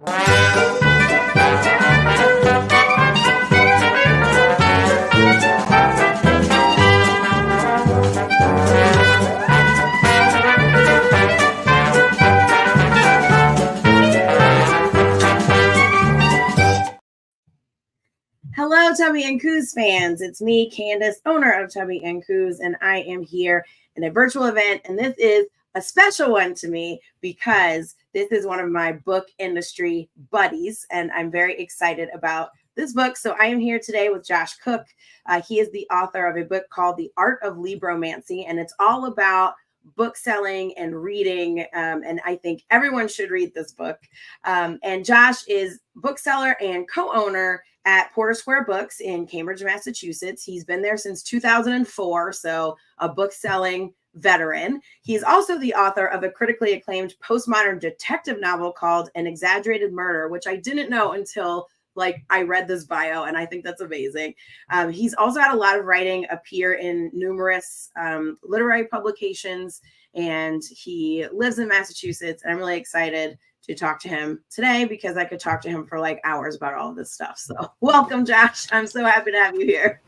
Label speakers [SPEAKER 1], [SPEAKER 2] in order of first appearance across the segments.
[SPEAKER 1] Hello, Tubby and Coos fans. It's me, Candice, owner of Tubby and Coos, and I am here in a virtual event. And this is a special one to me because this is one of my book industry buddies, and I'm very excited about this book. So I am here today with Josh Cook. He is the author of a book called The Art of Libromancy, and it's all about book selling and reading. And I think everyone should read this book. And Josh is bookseller and co-owner at Porter Square Books in Cambridge, Massachusetts. He's been there since 2004, so a book selling veteran. He's also the author of a critically acclaimed postmodern detective novel called An Exaggerated Murder, which I didn't know until I read this bio, and I think that's amazing. He's also had a lot of writing appear in numerous literary publications, and he lives in Massachusetts. And I'm really excited to talk to him today because I could talk to him for hours about all of this stuff. So welcome, Josh. I'm so happy to have you here.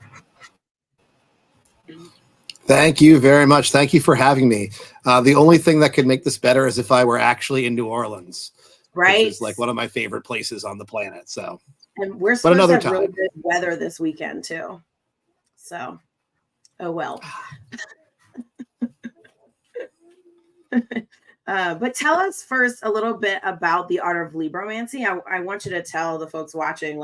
[SPEAKER 2] Thank you very much. Thank you for having me. The only thing that could make this better is if I were actually in New Orleans,
[SPEAKER 1] right?
[SPEAKER 2] Which is one of my favorite places on the planet. So,
[SPEAKER 1] and we're supposed to have really good weather this weekend too. So, oh well. But tell us first a little bit about The Art of Libromancy. I want you to tell the folks watching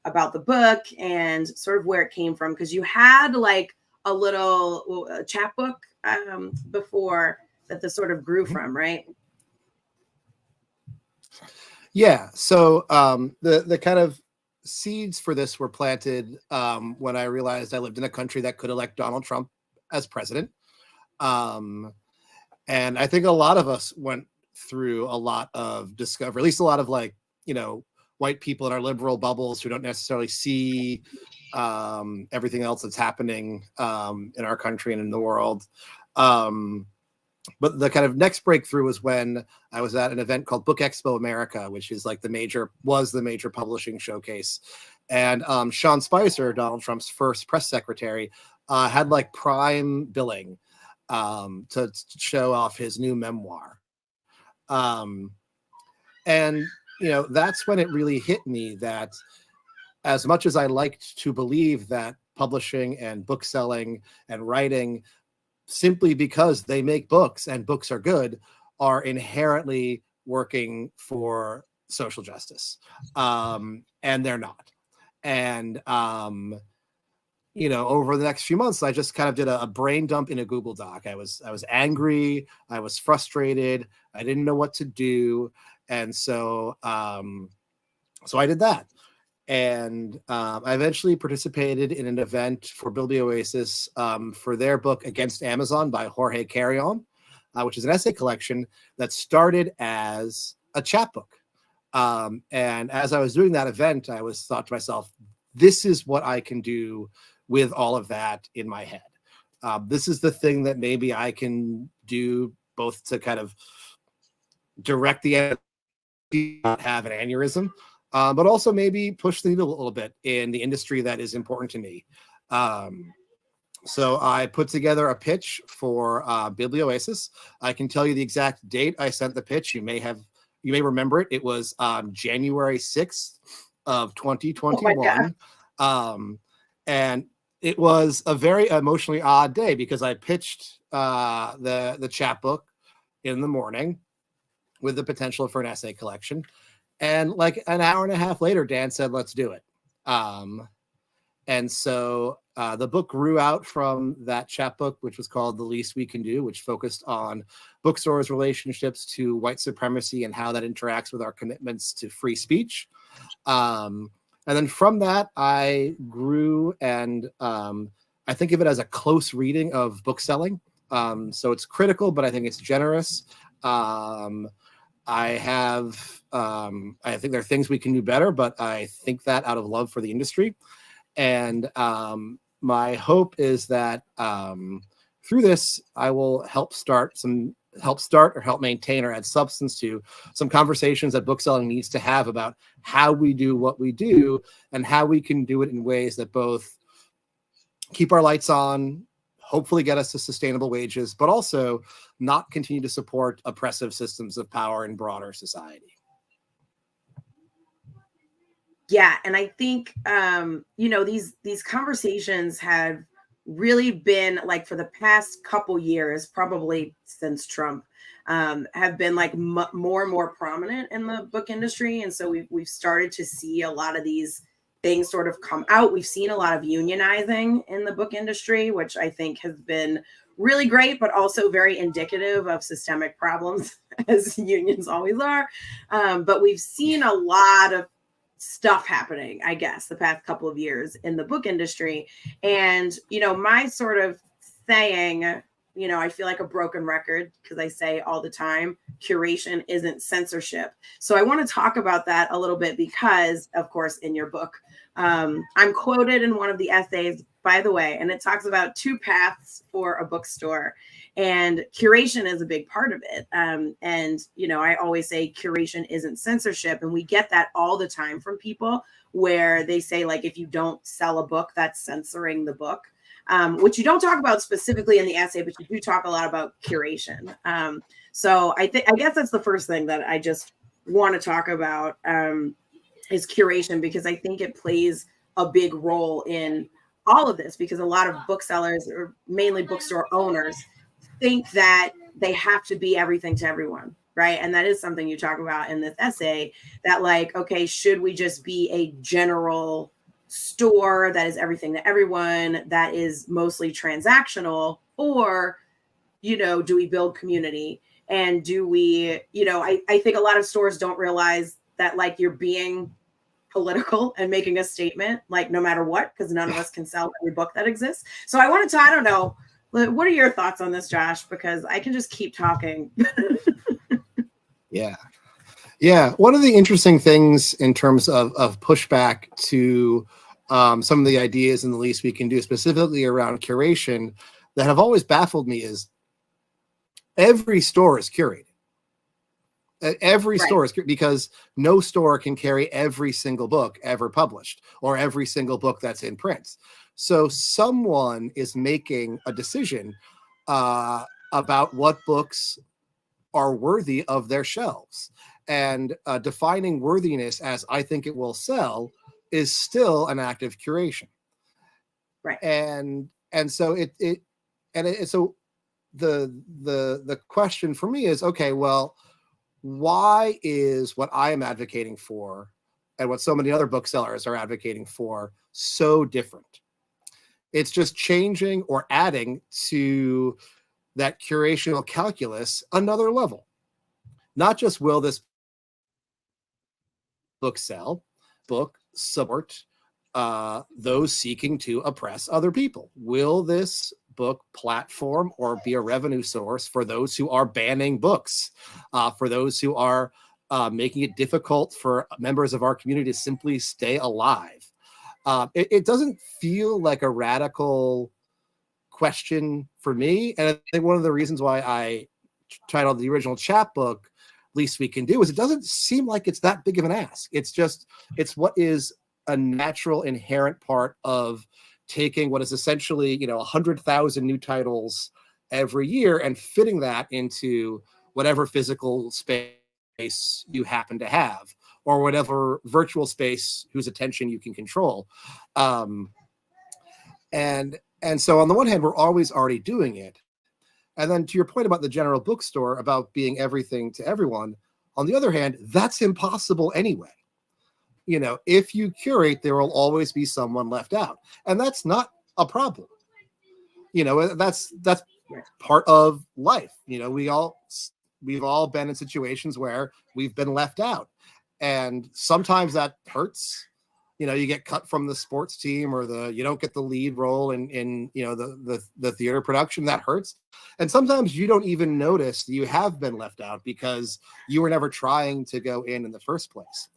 [SPEAKER 1] about the book and sort of where it came from, because you had a little chapbook before that this sort of grew from, right?
[SPEAKER 2] Yeah. So the kind of seeds for this were planted when I realized I lived in a country that could elect Donald Trump as president. And I think a lot of us went through a lot of discovery, at least a lot of white people in our liberal bubbles who don't necessarily see everything else that's happening in our country and in the world. But the kind of next breakthrough was when I was at an event called Book Expo America, which is the major publishing showcase. And Sean Spicer, Donald Trump's first press secretary, had prime billing to show off his new memoir. And, that's when it really hit me that as much as I liked to believe that publishing and bookselling and writing, simply because they make books and books are good, are inherently working for social justice. And they're not. And, over the next few months, I just kind of did a brain dump in a Google Doc. I was angry. I was frustrated. I didn't know what to do. And so I did that. And I eventually participated in an event for Biblioasis for their book Against Amazon by Jorge Carrion, which is an essay collection that started as a chapbook. And as I was doing that event, I thought to myself, this is what I can do with all of that in my head. This is the thing that maybe I can do both to kind of direct the energy, not have an aneurysm, but also maybe push the needle a little bit in the industry that is important to me. So I put together a pitch for Biblioasis. I can tell you the exact date I sent the pitch. You may remember it. It was January 6th of 2021. And it was a very emotionally odd day because I pitched the chapbook in the morning with the potential for an essay collection. And an hour and a half later, Dan said, let's do it. And so the book grew out from that chapbook, which was called The Least We Can Do, which focused on bookstores' relationships to white supremacy and how that interacts with our commitments to free speech. And then from that, I grew, and I think of it as a close reading of bookselling. So it's critical, but I think it's generous. I think there are things we can do better, but I think that out of love for the industry. And my hope is that through this, I will help start some help start or help maintain or add substance to some conversations that bookselling needs to have about how we do what we do and how we can do it in ways that both keep our lights on, hopefully get us to sustainable wages, but also not continue to support oppressive systems of power in broader society.
[SPEAKER 1] Yeah, and I think these conversations have really been, like, for the past couple years, probably since Trump, have been like more and more prominent in the book industry, and so we've started to see a lot of these things sort of come out. We've seen a lot of unionizing in the book industry, which I think has been really great, but also very indicative of systemic problems, as unions always are. But we've seen a lot of stuff happening, I guess, the past couple of years in the book industry. And, my sort of saying, I feel like a broken record because I say all the time, curation isn't censorship. So I want to talk about that a little bit because, of course, in your book, I'm quoted in one of the essays, by the way, and it talks about 2 paths for a bookstore. And curation is a big part of it. I always say curation isn't censorship. And we get that all the time from people where they say, like, if you don't sell a book, that's censoring the book, which you don't talk about specifically in the essay, but you do talk a lot about curation. So I guess that's the first thing that I just want to talk about is curation, because I think it plays a big role in all of this, because a lot of booksellers, or mainly bookstore owners, think that they have to be everything to everyone, right? And that is something you talk about in this essay, that, like, okay, should we just be a general store that is everything to everyone, that is mostly transactional, or, do we build community? And do we, I think a lot of stores don't realize that, like, you're being political and making a statement, like, no matter what, because none of us can sell every book that exists. So I wanted to, I don't know, what are your thoughts on this, Josh? Because I can just keep talking.
[SPEAKER 2] Yeah. One of the interesting things in terms of pushback to some of the ideas and the least we can do specifically around curation that have always baffled me is every store is curated. Every store is, because no store can carry every single book ever published or every single book that's in print. So someone is making a decision about what books are worthy of their shelves, and defining worthiness as I think it will sell is still an act of curation.
[SPEAKER 1] Right.
[SPEAKER 2] And so so the question for me is, okay, well, why is what I am advocating for and what so many other booksellers are advocating for so different? It's just changing or adding to that curational calculus another level. Not just will this book sell, book support those seeking to oppress other people? Will this book platform or be a revenue source for those who are banning books, for those who are making it difficult for members of our community to simply stay alive? It doesn't feel like a radical question for me. And I think one of the reasons why I titled the original chapbook Least We Can Do is it doesn't seem like it's that big of an ask. It's what is a natural inherent part of taking what is essentially 100,000 new titles every year and fitting that into whatever physical space you happen to have, or whatever virtual space whose attention you can control. And so on the one hand, we're always already doing it. And then to your point about the general bookstore, about being everything to everyone, on the other hand, that's impossible anyway. If you curate, there will always be someone left out. And that's not a problem. That's part of life. We've all been in situations where we've been left out. And sometimes that hurts. You get cut from the sports team, or you don't get the lead role in the theater production. That hurts. And sometimes you don't even notice that you have been left out because you were never trying to go in the first place.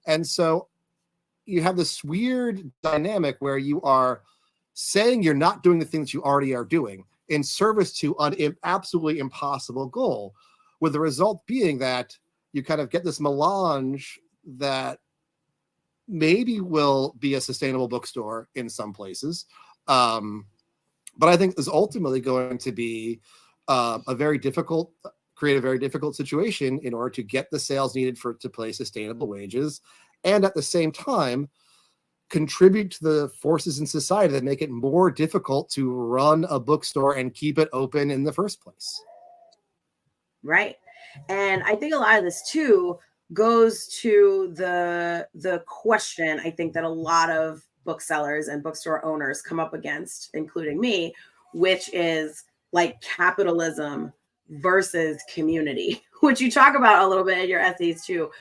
[SPEAKER 2] And so you have this weird dynamic where you are saying you're not doing the things you already are doing. in service to an absolutely impossible goal, with the result being that you kind of get this melange that maybe will be a sustainable bookstore in some places, but I think is ultimately going to be create a very difficult situation in order to get the sales needed to pay sustainable wages, and at the same time contribute to the forces in society that make it more difficult to run a bookstore and keep it open in the first place.
[SPEAKER 1] Right. And I think a lot of this too goes to the question I think that a lot of booksellers and bookstore owners come up against, including me, which is like capitalism versus community, which you talk about a little bit in your essays too.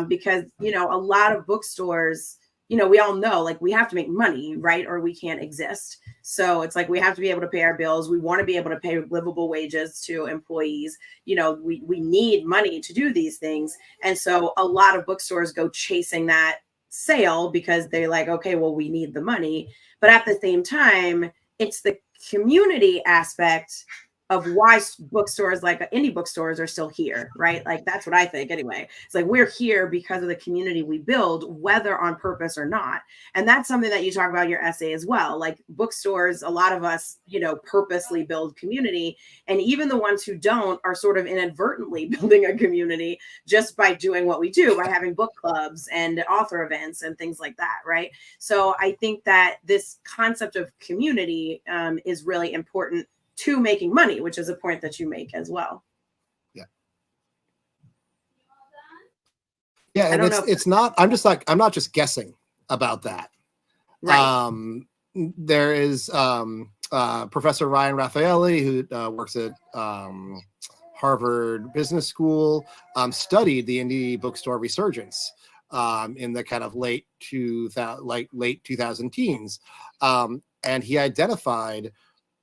[SPEAKER 1] Because, you know, a lot of bookstores, you know, we all know, like, we have to make money, right? Or we can't exist. So it's like, we have to be able to pay our bills. We want to be able to pay livable wages to employees. You know, we need money to do these things. And so a lot of bookstores go chasing that sale because they're like, okay, well, we need the money. But at the same time, it's the community aspect of why bookstores like indie bookstores are still here, right? Like, that's what I think anyway. It's like, we're here because of the community we build, whether on purpose or not. And that's something that you talk about in your essay as well. Like, bookstores, a lot of us, you know, purposely build community. And even the ones who don't are sort of inadvertently building a community just by doing what we do, by having book clubs and author events and things like that, right? So I think that this concept of community is really important to making money, which is a point that you make as well.
[SPEAKER 2] Yeah. Yeah. And it's not, I'm not just guessing about that. Right. There is Professor Ryan Raffaelli, who works at Harvard Business School, studied the indie bookstore resurgence in the kind of late 2000 teens. And he identified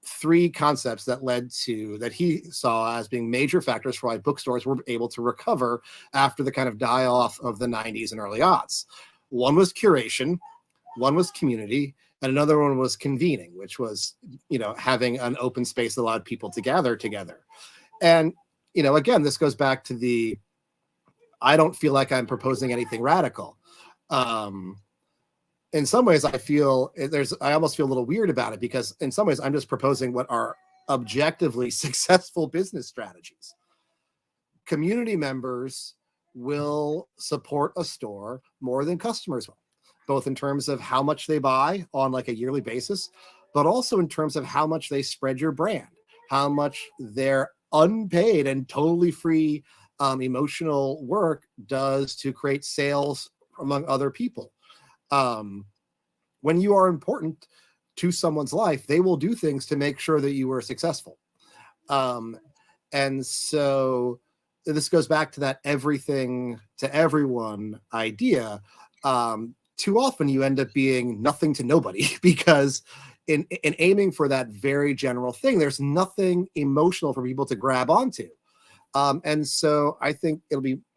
[SPEAKER 2] 3 concepts that he saw as being major factors for why bookstores were able to recover after the kind of die-off of the 90s and early aughts. One was curation, one was community, and another one was convening, which was, you know, having an open space that allowed people to gather together. And, you know, again, this goes back to I don't feel like I'm proposing anything radical. In some ways, I almost feel a little weird about it, because in some ways I'm just proposing what are objectively successful business strategies. Community members will support a store more than customers will, both in terms of how much they buy on like a yearly basis, but also in terms of how much they spread your brand, how much their unpaid and totally free emotional work does to create sales among other people. When you are important to someone's life, they will do things to make sure that you are successful. And so this goes back to that everything to everyone idea. Too often you end up being nothing to nobody, because in aiming for that very general thing, there's nothing emotional for people to grab onto. And so I think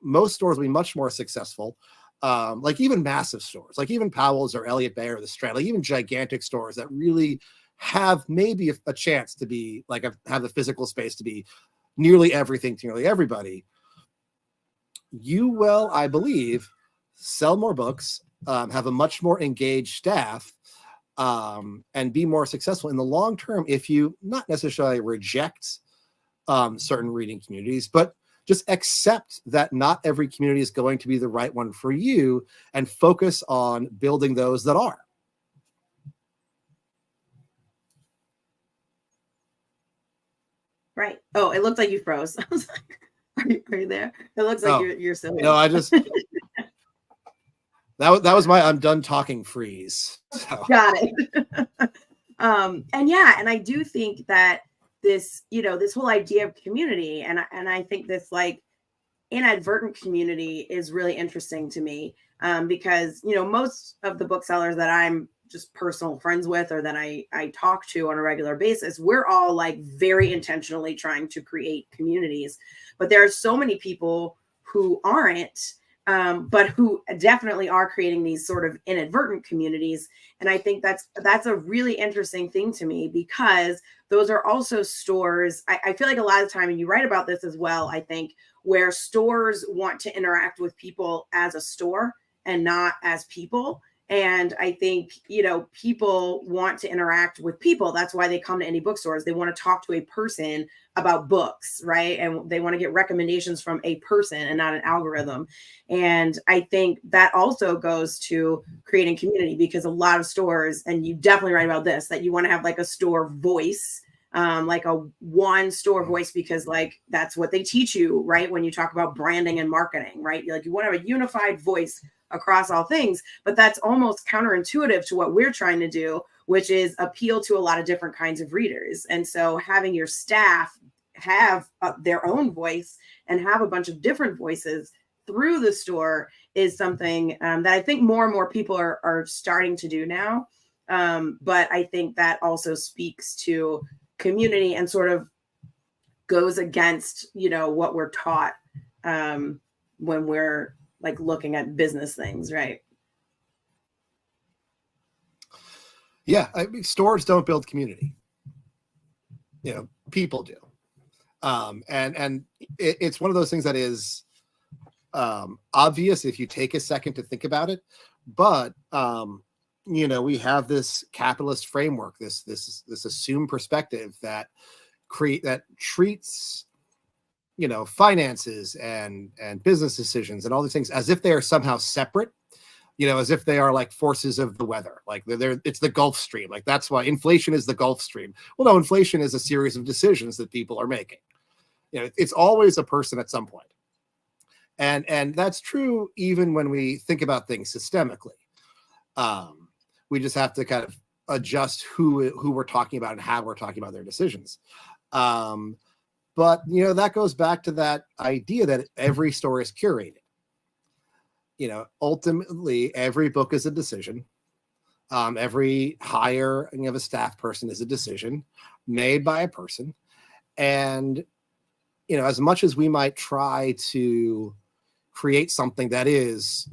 [SPEAKER 2] most stores will be much more successul. Like even massive stores, like even Powell's or Elliott Bay or the Strand, like even gigantic stores that really have maybe a chance to be like have the physical space to be nearly everything to nearly everybody. You will, I believe, sell more books, have a much more engaged staff, and be more successful in the long term if you not necessarily reject certain reading communities, but just accept that not every community is going to be the right one for you, and focus on building those that are.
[SPEAKER 1] Right. Oh, it looked like you froze. I was like, are you there? It looks like you're still here.
[SPEAKER 2] No, I just that was my I'm done talking freeze. So.
[SPEAKER 1] Got it. And I do think that this, you know, this whole idea of community, and I think this like inadvertent community is really interesting to me, because, you know, most of the booksellers that I'm just personal friends with, or that I talk to on a regular basis, we're all like very intentionally trying to create communities. But there are so many people who aren't, but who definitely are creating these sort of inadvertent communities. And I think that's a really interesting thing to me, because those are also stores. I feel like a lot of time, and you write about this as well, I think, where stores want to interact with people as a store and not as people. And I think, people want to interact with people. That's why they come to any bookstores. They want to talk to a person about books, right? And they want to get recommendations from a person and not an algorithm. And I think that also goes to creating community, because a lot of stores, and you definitely write about this, that you want to have like a store voice, like a one store voice, because like that's what they teach you, right? When you talk about branding and marketing, right? Like you want to have a unified voice across all things, but that's almost counterintuitive to what we're trying to do, which is appeal to a lot of different kinds of readers. And so having your staff have their own voice and have a bunch of different voices through the store is something that I think more and more people are starting to do now. But I think that also speaks to community and sort of goes against, what we're taught when we're like looking at business things, right?
[SPEAKER 2] Yeah, stores don't build community. People do. And it's one of those things that is obvious if you take a second to think about it. But we have this capitalist framework, this assumed perspective that treats finances and business decisions and all these things as if they are somehow separate, as if they are like forces of the weather, like it's the Gulf Stream. Like that's why inflation is the Gulf Stream. Well, no, inflation is a series of decisions that people are making. It's always a person at some point. And that's true even when we think about things systemically. We just have to kind of adjust who we're talking about and how we're talking about their decisions. But, that goes back to that idea that every story is curated. Ultimately, every book is a decision. Every hiring of a staff person is a decision made by a person. And, as much as we might try to create something that is,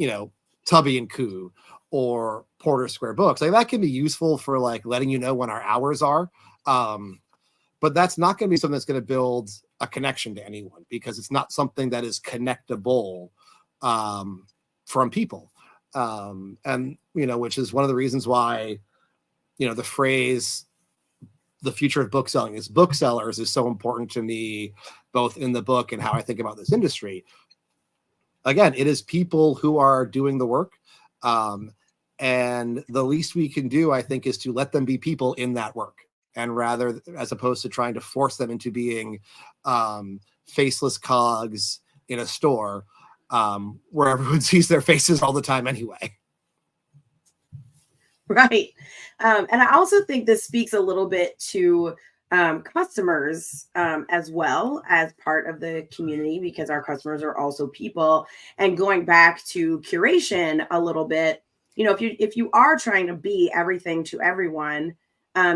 [SPEAKER 2] Tubby and Koo or Porter Square Books, like that can be useful for like letting you know when our hours are. But that's not going to be something that's going to build a connection to anyone, because it's not something that is connectable from people. And, which is one of the reasons why, the phrase, the future of bookselling is booksellers, is so important to me, both in the book and how I think about this industry. Again, it is people who are doing the work. And the least we can do, I think, is to let them be people in that work. And rather, as opposed to trying to force them into being faceless cogs in a store where everyone sees their faces all the time anyway.
[SPEAKER 1] Right. And I also think this speaks a little bit to customers as well as part of the community, because our customers are also people. And going back to curation a little bit, if you are trying to be everything to everyone,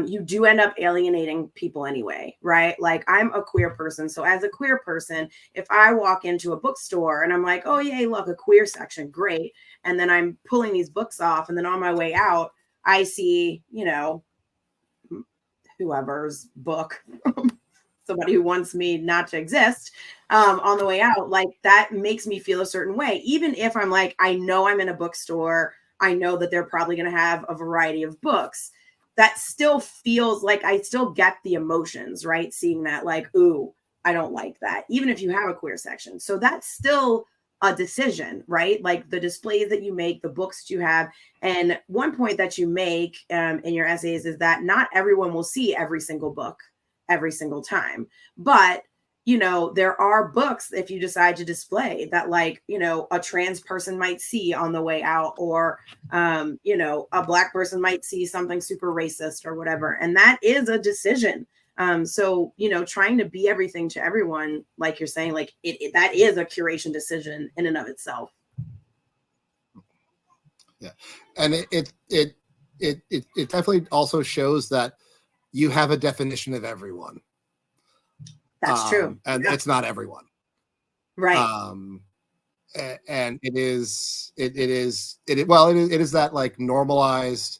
[SPEAKER 1] you do end up alienating people anyway, right? Like I'm a queer person. So as a queer person, if I walk into a bookstore and I'm like, oh, yay, look, a queer section, great. And then I'm pulling these books off, and then on my way out, I see, whoever's book, somebody who wants me not to exist on the way out, like that makes me feel a certain way. Even if I'm like, I know I'm in a bookstore, I know that they're probably going to have a variety of books. That still feels like I still get the emotions, right? Seeing that, like, ooh, I don't like that, even if you have a queer section. So that's still a decision, right? Like the displays that you make, the books that you have. And one point that you make in your essays is that not everyone will see every single book every single time. But there are books, if you decide to display, that like, a trans person might see on the way out, or, a Black person might see something super racist or whatever. And that is a decision. So, trying to be everything to everyone, like you're saying, like that is a curation decision in and of itself.
[SPEAKER 2] Yeah. And it definitely also shows that you have a definition of everyone.
[SPEAKER 1] That's true.
[SPEAKER 2] And it's not everyone.
[SPEAKER 1] Right.
[SPEAKER 2] And it is that like normalized,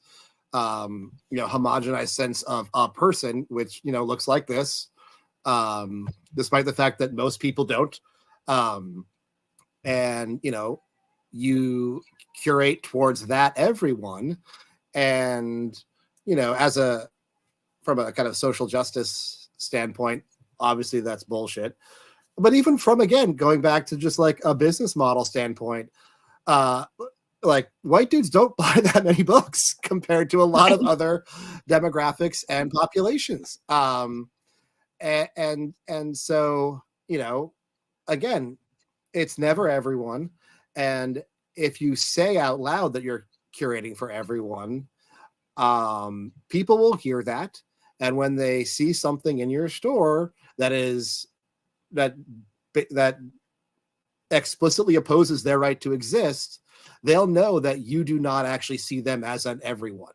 [SPEAKER 2] homogenized sense of a person, which, looks like this, despite the fact that most people don't. And, you curate towards that everyone. And, from a kind of social justice standpoint, obviously that's bullshit. But even from, again, going back to just like a business model standpoint, like white dudes don't buy that many books compared to a lot of other demographics and populations. And so, again, it's never everyone. And if you say out loud that you're curating for everyone, people will hear that. And when they see something in your store that explicitly opposes their right to exist, they'll know that you do not actually see them as an everyone.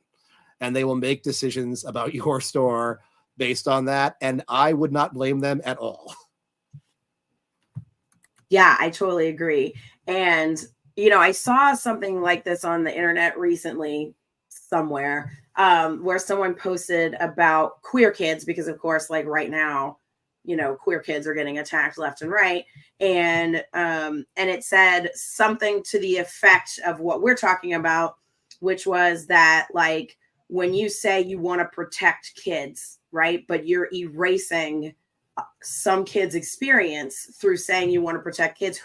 [SPEAKER 2] And they will make decisions about your store based on that. And I would not blame them at all.
[SPEAKER 1] Yeah, I totally agree. And, I saw something like this on the internet recently somewhere, where someone posted about queer kids, because of course, like right now, queer kids are getting attacked left and right. And it said something to the effect of what we're talking about, which was that, like, when you say you want to protect kids, right, but you're erasing some kids' experience through saying you want to protect kids,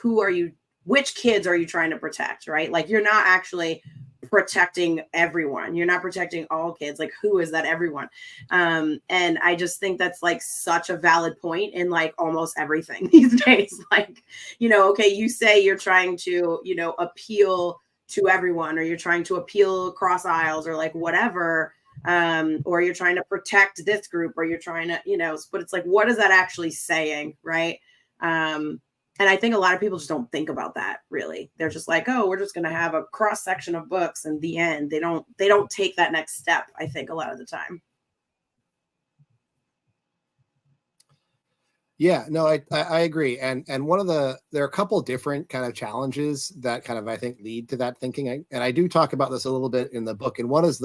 [SPEAKER 1] which kids are you trying to protect, right? Like, you're not actually protecting everyone. You're not protecting all kids. Like, who is that everyone? And I just think that's like such a valid point in like almost everything these days. Like, okay, you say you're trying to, appeal to everyone, or you're trying to appeal across aisles, or like whatever, or you're trying to protect this group, or you're trying to, but it's like, what is that actually saying, right? And I think a lot of people just don't think about that, really. They're just like, oh, we're just going to have a cross section of books, and the end. They don't take that next step, I think, a lot of the time.
[SPEAKER 2] Yeah, no, I agree. And there are a couple different kind of challenges that kind of, I think, lead to that thinking. And I do talk about this a little bit in the book. And one is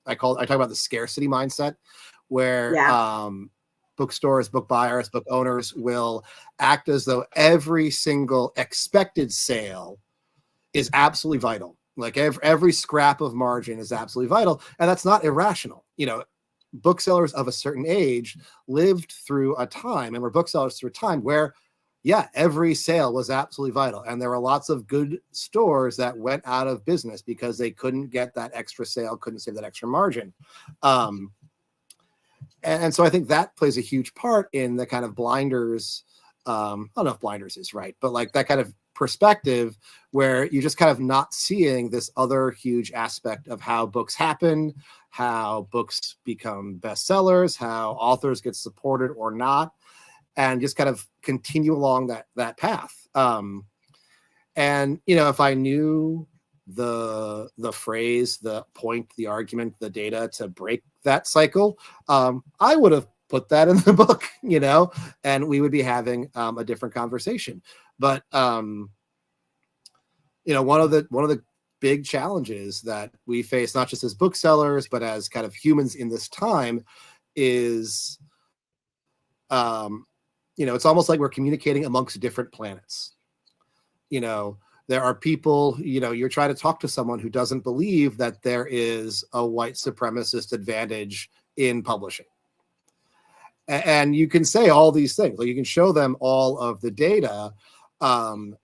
[SPEAKER 2] I talk about the scarcity mindset, where bookstores, book buyers, book owners will act as though every single expected sale is absolutely vital. Like every scrap of margin is absolutely vital. And that's not irrational. Booksellers of a certain age lived through a time, and were booksellers through a time where, every sale was absolutely vital. And there were lots of good stores that went out of business because they couldn't get that extra sale, couldn't save that extra margin. And so I think that plays a huge part in the kind of blinders. I don't know if blinders is right, but like that kind of perspective where you're just kind of not seeing this other huge aspect of how books happen, how books become bestsellers, how authors get supported or not, and just kind of continue along that path. And, if I knew the phrase, the point, the argument, the data to break that cycle, I would have put that in the book, and we would be having a different conversation. But one of the big challenges that we face, not just as booksellers, but as kind of humans in this time, is it's almost like we're communicating amongst different planets. There are people, you're trying to talk to someone who doesn't believe that there is a white supremacist advantage in publishing. And you can say all these things, like you can show them all of the data, and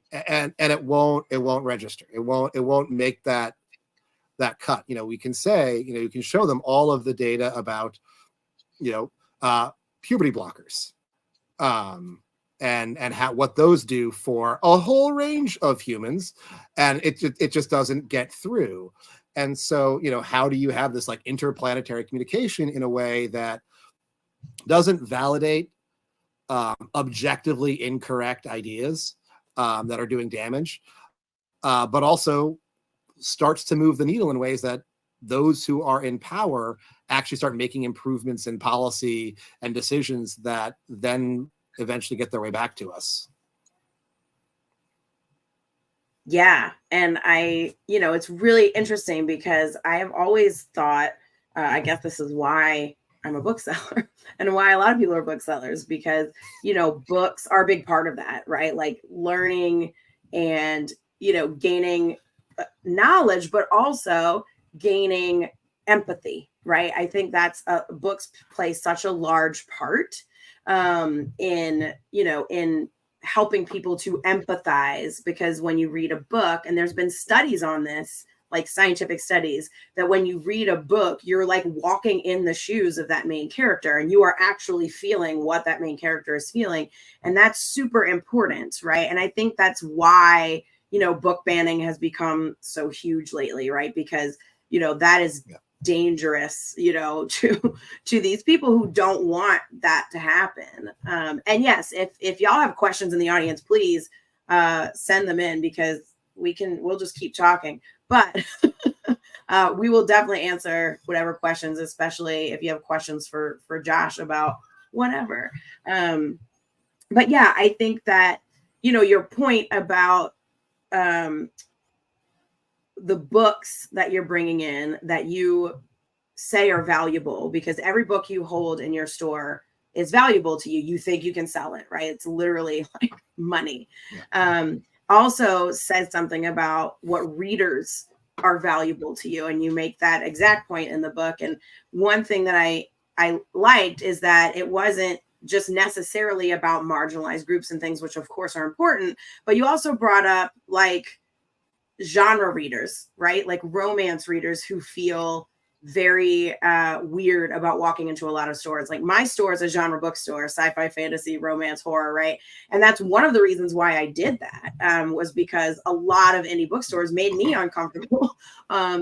[SPEAKER 2] it won't register. It won't make that cut. We can say, you can show them all of the data about, puberty blockers, and what those do for a whole range of humans, and it just doesn't get through. And so, how do you have this like interplanetary communication in a way that doesn't validate objectively incorrect ideas that are doing damage, but also starts to move the needle in ways that those who are in power actually start making improvements in policy and decisions that then eventually get their way back to us.
[SPEAKER 1] Yeah. And it's really interesting because I have always thought, I guess this is why I'm a bookseller and why a lot of people are booksellers, because, books are a big part of that, right? Like learning and, gaining knowledge, but also gaining empathy, right? I think books play such a large part in helping people to empathize, because when you read a book, and there's been studies on this, like scientific studies, that when you read a book, you're like walking in the shoes of that main character, and you are actually feeling what that main character is feeling. And that's super important, right? And I think that's why, book banning has become so huge lately, right? Because, that is dangerous, to these people who don't want that to happen. And yes, if y'all have questions in the audience, please send them in, because we'll just keep talking. But we will definitely answer whatever questions, especially if you have questions for Josh about whatever. But yeah, I think that, your point about the books that you're bringing in that you say are valuable, because every book you hold in your store is valuable to you. You think you can sell it, right? It's literally like money. Also says something about what readers are valuable to you. And you make that exact point in the book. And one thing that I liked is that it wasn't just necessarily about marginalized groups and things, which of course are important, but you also brought up like genre readers, right? Like romance readers who feel very weird about walking into a lot of stores. Like my store is a genre bookstore, sci-fi, fantasy, romance, horror, right? And that's one of the reasons why I did that, was because a lot of indie bookstores made me uncomfortable,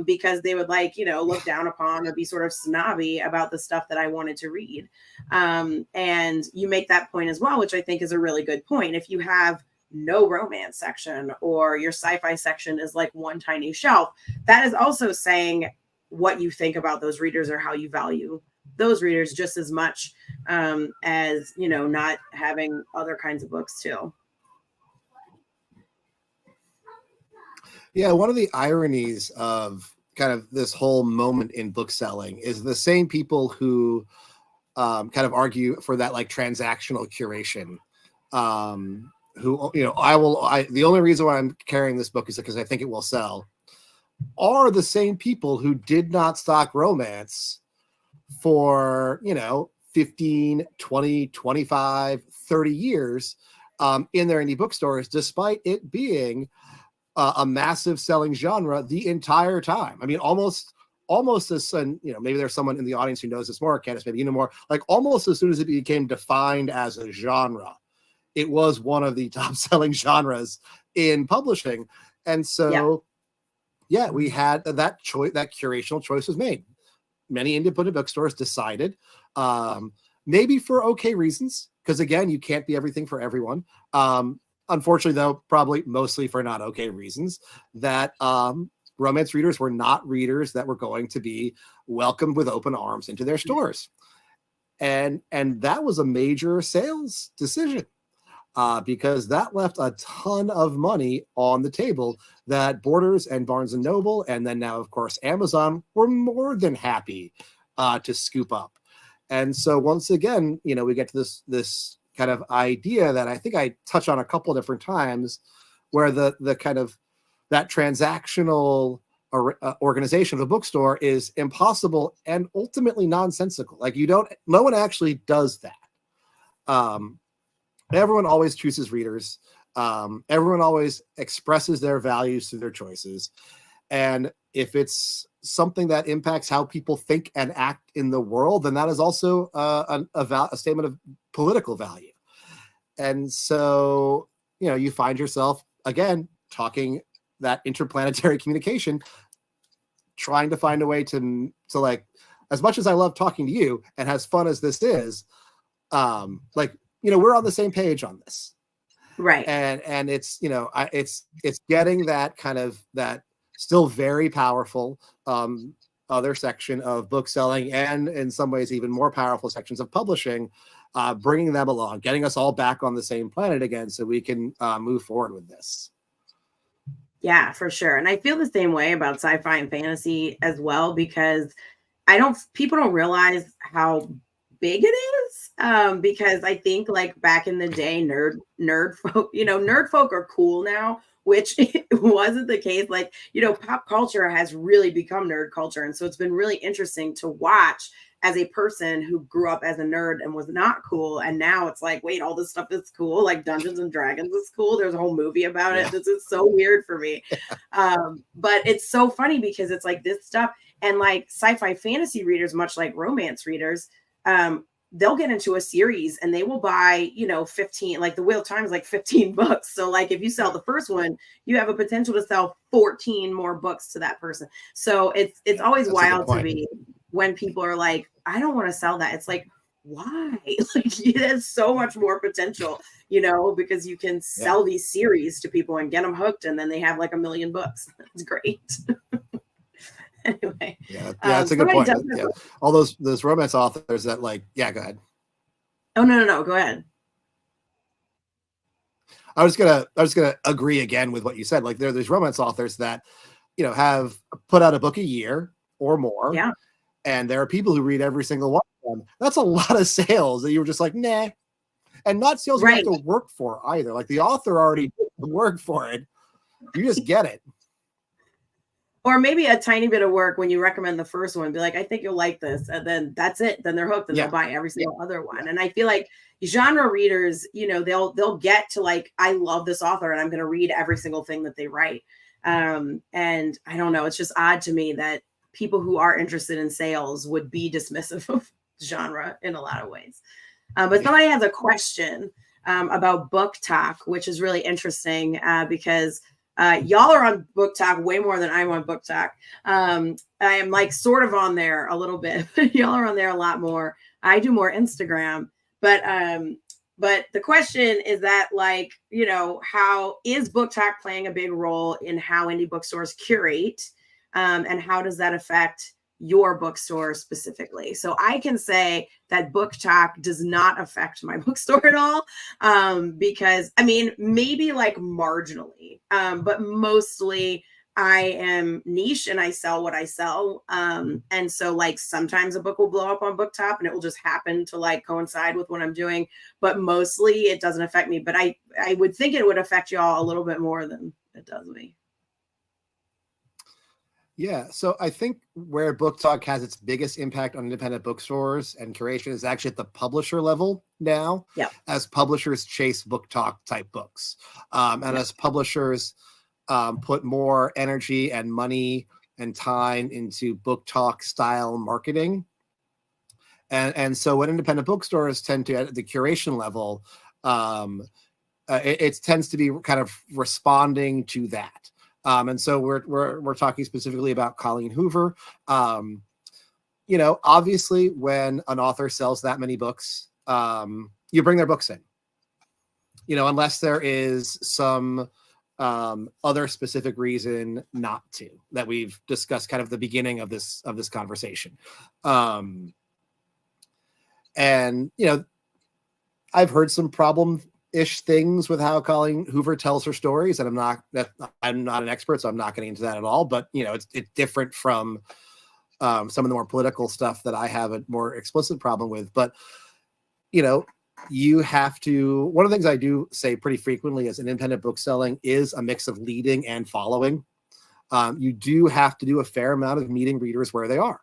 [SPEAKER 1] because they would look down upon or be sort of snobby about the stuff that I wanted to read. And you make that point as well, which I think is a really good point. If you have no romance section, or your sci-fi section is like one tiny shelf, that is also saying what you think about those readers, or how you value those readers, just as much as not having other kinds of books too.
[SPEAKER 2] Yeah, one of the ironies of kind of this whole moment in bookselling is the same people who kind of argue for that like transactional curation. Who, the only reason why I'm carrying this book is because I think it will sell, are the same people who did not stock romance for, 15, 20, 25, 30 years in their indie bookstores, despite it being a massive selling genre the entire time. I mean, almost as maybe there's someone in the audience who knows this more, Candice, maybe more, like almost as soon as it became defined as a genre, it was one of the top selling genres in publishing. And so, we had that choice, that curational choice was made. Many independent bookstores decided, maybe for okay reasons, because again, you can't be everything for everyone. Unfortunately, though, probably mostly for not okay reasons, that romance readers were not readers that were going to be welcomed with open arms into their stores. And that was a major sales decision. Because that left a ton of money on the table that Borders and Barnes & Noble, and then now, of course, Amazon, were more than happy to scoop up. And so once again, we get to this kind of idea that I think I touch on a couple different times, where the kind of that transactional organization of a bookstore is impossible and ultimately nonsensical. Like no one actually does that. Everyone always chooses readers. Everyone always expresses their values through their choices. And if it's something that impacts how people think and act in the world, then that is also a statement of political value. And so, you find yourself, again, talking that interplanetary communication, trying to find a way to like, as much as I love talking to you and as fun as this is, we're on the same page on this,
[SPEAKER 1] right?
[SPEAKER 2] And it's it's getting that kind of that still very powerful other section of bookselling, and in some ways even more powerful sections of publishing, bringing them along, getting us all back on the same planet again, so we can move forward with this.
[SPEAKER 1] Yeah, for sure. And I feel the same way about sci-fi and fantasy as well, because people don't realize how big it is. Because I think like back in the day, nerd folk, nerd folk are cool now, which wasn't the case. Like, pop culture has really become nerd culture. And so it's been really interesting to watch as a person who grew up as a nerd and was not cool. And now it's like, wait, all this stuff is cool. Like Dungeons and Dragons is cool. There's a whole movie about it. This is so weird for me. But it's so funny because it's like this stuff, and like sci-fi fantasy readers, much like romance readers, they'll get into a series and they will buy, 15, like the Wheel of Time is like 15 books. So like if you sell the first one, you have a potential to sell 14 more books to that person. So it's always wild to me when people are like, I don't want to sell that. It's like, why? Like it has so much more potential, because you can sell these series to people and get them hooked, and then they have like 1 million books. It's great. Anyway,
[SPEAKER 2] that's a good point. All those romance authors that like, go ahead.
[SPEAKER 1] Oh no, go ahead.
[SPEAKER 2] I was gonna agree again with what you said. Like there are these romance authors that have put out a book a year or more.
[SPEAKER 1] Yeah.
[SPEAKER 2] And there are people who read every single one of them. That's a lot of sales that you were just like, nah. And not sales you have to work for either. Like the author already did the work for it. You just get it.
[SPEAKER 1] Or maybe a tiny bit of work when you recommend the first one. Be like, I think you'll like this. And then that's it. Then they're hooked and they'll buy every single other one. And I feel like genre readers, they'll get to like, I love this author and I'm going to read every single thing that they write. And I don't know. It's just odd to me that people who are interested in sales would be dismissive of genre in a lot of ways. But somebody has a question about Book Talk, which is really interesting because y'all are on Book Talk way more than I'm on Book Talk. I am like sort of on there a little bit. Y'all are on there a lot more. I do more Instagram, but the question is that like, how is Book Talk playing a big role in how indie bookstores curate? And how does that affect your bookstore specifically? So I can say that Book Talk does not affect my bookstore at all, because I mean, maybe like marginally, but mostly I am niche and I sell what I sell. And so like sometimes a book will blow up on Book Talk and it will just happen to like coincide with what I'm doing, but mostly it doesn't affect me. But I would think it would affect y'all a little bit more than it does me.
[SPEAKER 2] Yeah, so I think where Book Talk has its biggest impact on independent bookstores and curation is actually at the publisher level now, as publishers chase Book Talk type books. And as publishers put more energy and money and time into Book Talk style marketing. And so when independent bookstores tend to, at the curation level, it tends to be kind of responding to that. And so we're talking specifically about Colleen Hoover. Obviously when an author sells that many books, you bring their books in, unless there is some other specific reason not to, that we've discussed kind of the beginning of this conversation. And I've heard some problem-ish things with how Colleen Hoover tells her stories, and I'm not an expert, so I'm not getting into that at all. But it's different from some of the more political stuff that I have a more explicit problem with. But you have to. One of the things I do say pretty frequently as an independent book selling is a mix of leading and following. You do have to do a fair amount of meeting readers where they are.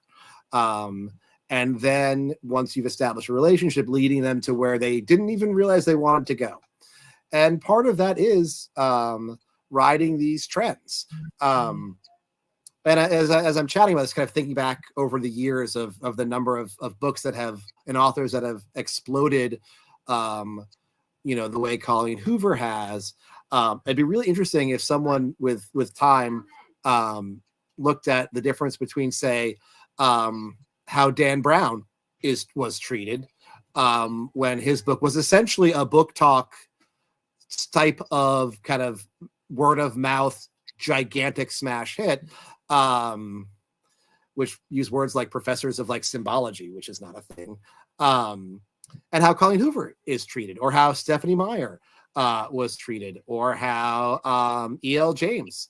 [SPEAKER 2] And then once you've established a relationship, leading them to where they didn't even realize they wanted to go. And part of that is riding these trends. And as I'm chatting about this, kind of thinking back over the years of the number of books that have, and authors that have exploded, the way Colleen Hoover has, it'd be really interesting if someone with time looked at the difference between, say, how Dan Brown was treated when his book was essentially a Book Talk type of kind of word of mouth gigantic smash hit, which use words like professors of like symbology, which is not a thing, and how Colleen Hoover is treated, or how Stephanie Meyer was treated, or how E.L. James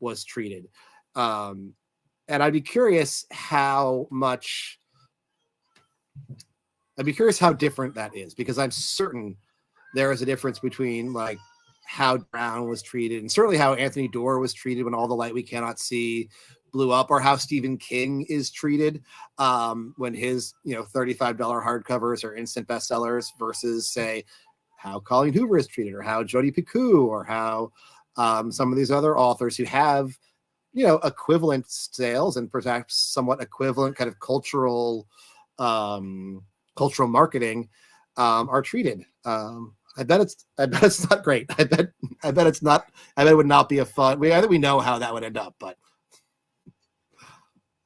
[SPEAKER 2] was treated. And I'd be curious how different that is, because I'm certain there is a difference between like how Brown was treated, and certainly how Anthony Doerr was treated when All the Light We Cannot See blew up, or how Stephen King is treated when his $35 hardcovers are instant bestsellers, versus say how Colleen Hoover is treated, or how Jodi Picoult, or how some of these other authors who have equivalent sales and perhaps somewhat equivalent kind of cultural marketing are treated. I bet it's not great. I bet it's not. I bet it would not be a fun. I think we know how that would end up, but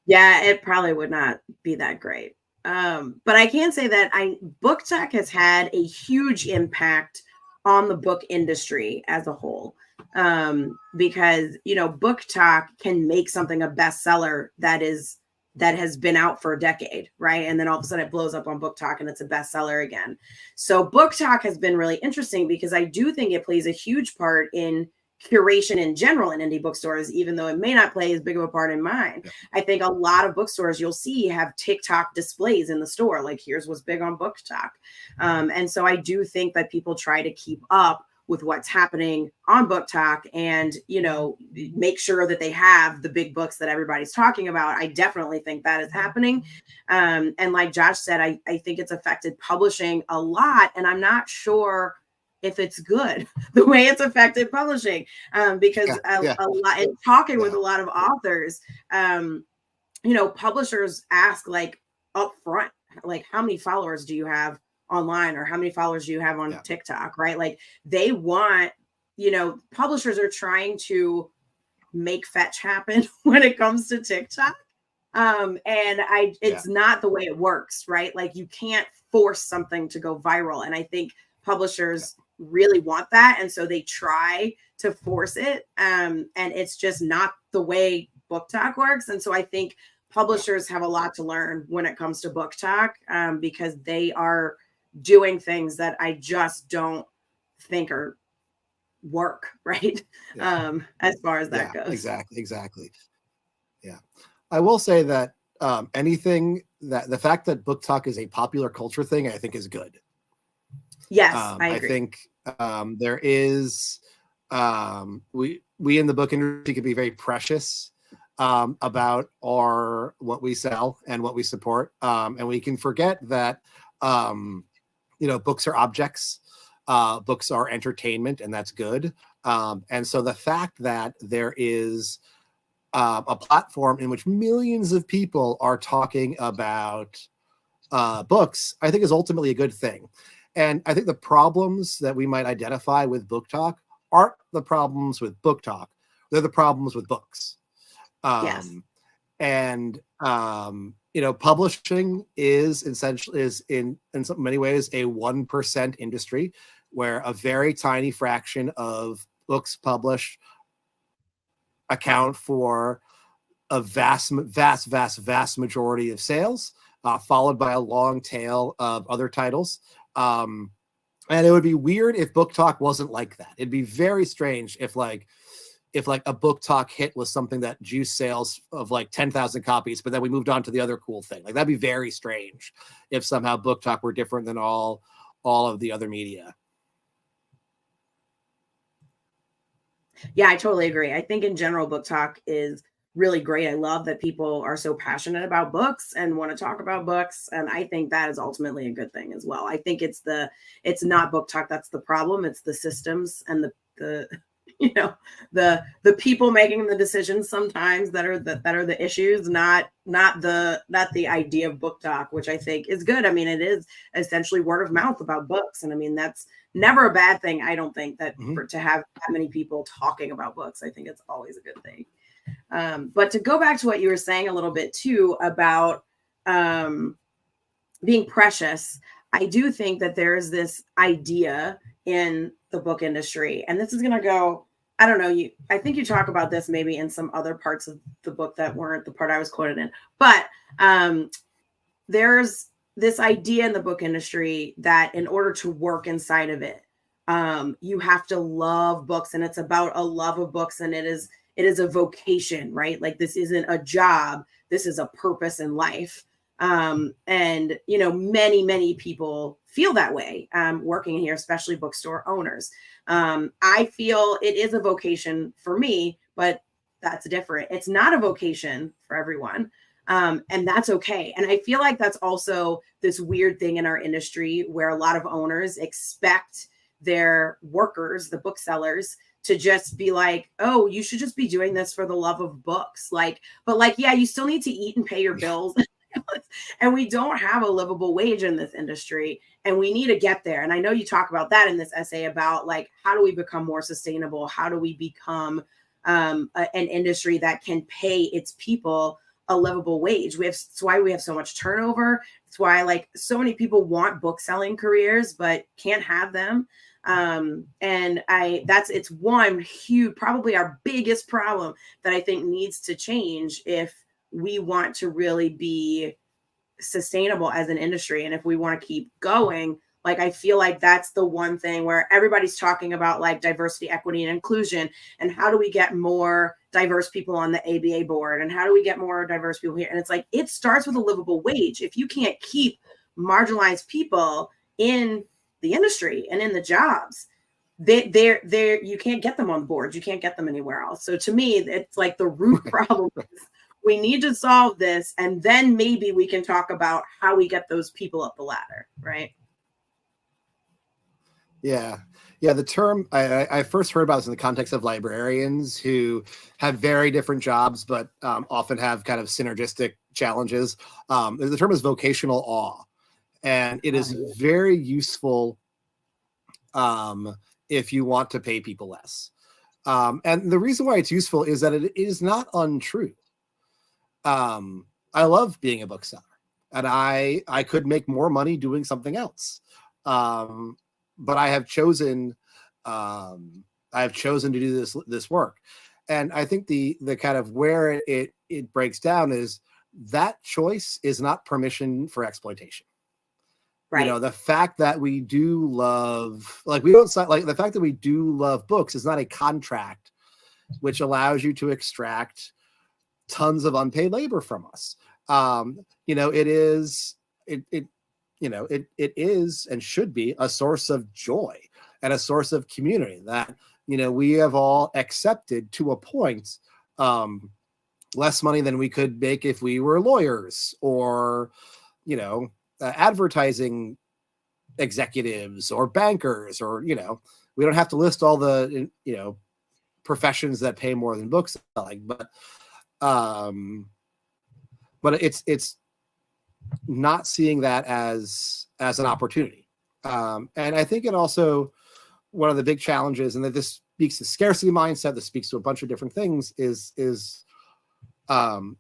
[SPEAKER 1] yeah, it probably would not be that great. But I can say that BookTok has had a huge impact on the book industry as a whole. Because BookTok can make something a bestseller that has been out for a decade, right? And then all of a sudden it blows up on BookTok and it's a bestseller again. So BookTok has been really interesting because I do think it plays a huge part in curation in general in indie bookstores, even though it may not play as big of a part in mine. Yeah. I think a lot of bookstores you'll see have TikTok displays in the store, like here's what's big on BookTok. And so I do think that people try to keep up with what's happening on BookTok and, make sure that they have the big books that everybody's talking about. I definitely think that is happening. And like Josh said, I think it's affected publishing a lot. And I'm not sure if it's good the way it's affected publishing, because a lot in talking with a lot of authors, publishers ask like up front, like how many followers do you have online, or how many followers do you have on TikTok, right? Like they want, publishers are trying to make fetch happen when it comes to TikTok. It's not the way it works, right? Like you can't force something to go viral. And I think publishers really want that. And so they try to force it. And it's just not the way BookTok works. And so I think publishers have a lot to learn when it comes to BookTok, because they are doing things that I just don't think are work, right? As far as that goes.
[SPEAKER 2] Exactly. Yeah. I will say that anything that the fact that BookTok is a popular culture thing, I think is good.
[SPEAKER 1] Yes, I agree.
[SPEAKER 2] I think there is we in the book industry can be very precious about what we sell and what we support, and we can forget that books are objects, books are entertainment, and that's good. And so the fact that there is a platform in which millions of people are talking about books, I think is ultimately a good thing. And I think the problems that we might identify with BookTok aren't the problems with BookTok. They're the problems with books.
[SPEAKER 1] Yes.
[SPEAKER 2] And publishing is in so many ways a 1% industry, where a very tiny fraction of books published account for a vast majority of sales, followed by a long tail of other titles. And it would be weird if BookTok wasn't like that. It'd be very strange if a BookTok hit was something that juiced sales of like 10,000 copies, but then we moved on to the other cool thing. Like that'd be very strange if somehow BookTok were different than all of the other media.
[SPEAKER 1] Yeah, I totally agree. I think in general, BookTok is really great. I love that people are so passionate about books and want to talk about books. And I think that is ultimately a good thing as well. I think it's not BookTok that's the problem. It's the systems and the people making the decisions sometimes that are the issues, not the idea of BookTok, which I think is good. I mean, it is essentially word of mouth about books. And I mean, that's never a bad thing. I don't think that to have that many people talking about books, I think it's always a good thing. But to go back to what you were saying a little bit too about being precious, I do think that there is this idea in the book industry, and this is going to go, I don't know, I think you talk about this maybe in some other parts of the book that weren't the part I was quoted in, but there's this idea in the book industry that in order to work inside of it, you have to love books, and it's about a love of books, and it it is a vocation, right? Like this isn't a job. This is a purpose in life. And, you know, many people feel that way working here, especially bookstore owners. I feel it is a vocation for me, but that's different. It's not a vocation for everyone. And that's okay. And I feel like that's also this weird thing in our industry where a lot of owners expect their workers, the booksellers, to just be like, oh, you should just be doing this for the love of books. Like, but like, yeah, you still need to eat and pay your bills. And we don't have a livable wage in this industry, and we need to get there. And I know you talk about that in this essay about like, how do we become more sustainable? How do we become an industry that can pay its people a livable wage? It's why we have so much turnover. It's why like so many people want book selling careers, but can't have them. It's one huge, probably our biggest problem that I think needs to change if we want to really be sustainable as an industry. And if we want to keep going, like, I feel like that's the one thing where everybody's talking about like diversity, equity, and inclusion. And how do we get more diverse people on the ABA board? And how do we get more diverse people here? And it's like, it starts with a livable wage. If you can't keep marginalized people in the industry and in the jobs, you can't get them on board. You can't get them anywhere else. So to me, it's like the root problem is we need to solve this, and then maybe we can talk about how we get those people up the ladder, right?
[SPEAKER 2] Yeah. The term I first heard about this in the context of librarians who have very different jobs, but often have kind of synergistic challenges. The term is vocational awe, and it is very useful if you want to pay people less. And the reason why it's useful is that it is not untrue. I love being a bookseller, and I could make more money doing something else. But I have chosen to do this work. And I think the kind of where it breaks down is that choice is not permission for exploitation. Right. You know, the fact that we do love, like, we don't like the fact that we do love books is not a contract which allows you to extract tons of unpaid labor from us. You know, it is and should be a source of joy and a source of community that, you know, we have all accepted to a point, less money than we could make if we were lawyers or, you know, advertising executives or bankers, or, you know, we don't have to list all the, you know, professions that pay more than book selling, but it's not seeing that as an opportunity. And I think it also, one of the big challenges, and that this speaks to scarcity mindset, this speaks to a bunch of different things, is do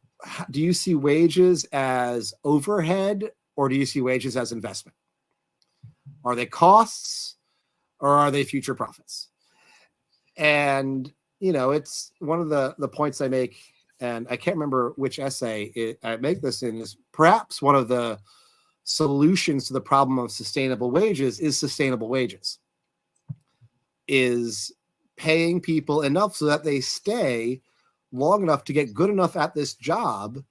[SPEAKER 2] you see wages as overhead, or do you see wages as investment? Are they costs, or are they future profits? And, you know, it's one of the points I make, and I can't remember which essay I make this in, is perhaps one of the solutions to the problem of sustainable wages is sustainable wages, is paying people enough so that they stay long enough to get good enough at this job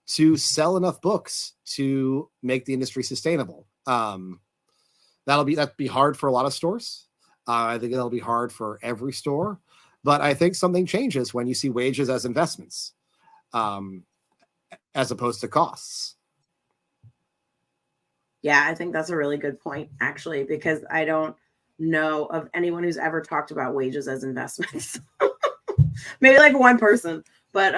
[SPEAKER 2] to sell enough books to make the industry sustainable. That'd be hard for a lot of stores. I think that'll be hard for every store, but I think something changes when you see wages as investments, as opposed to costs.
[SPEAKER 1] Yeah, I think that's a really good point, actually, because I don't know of anyone who's ever talked about wages as investments. Maybe like one person, but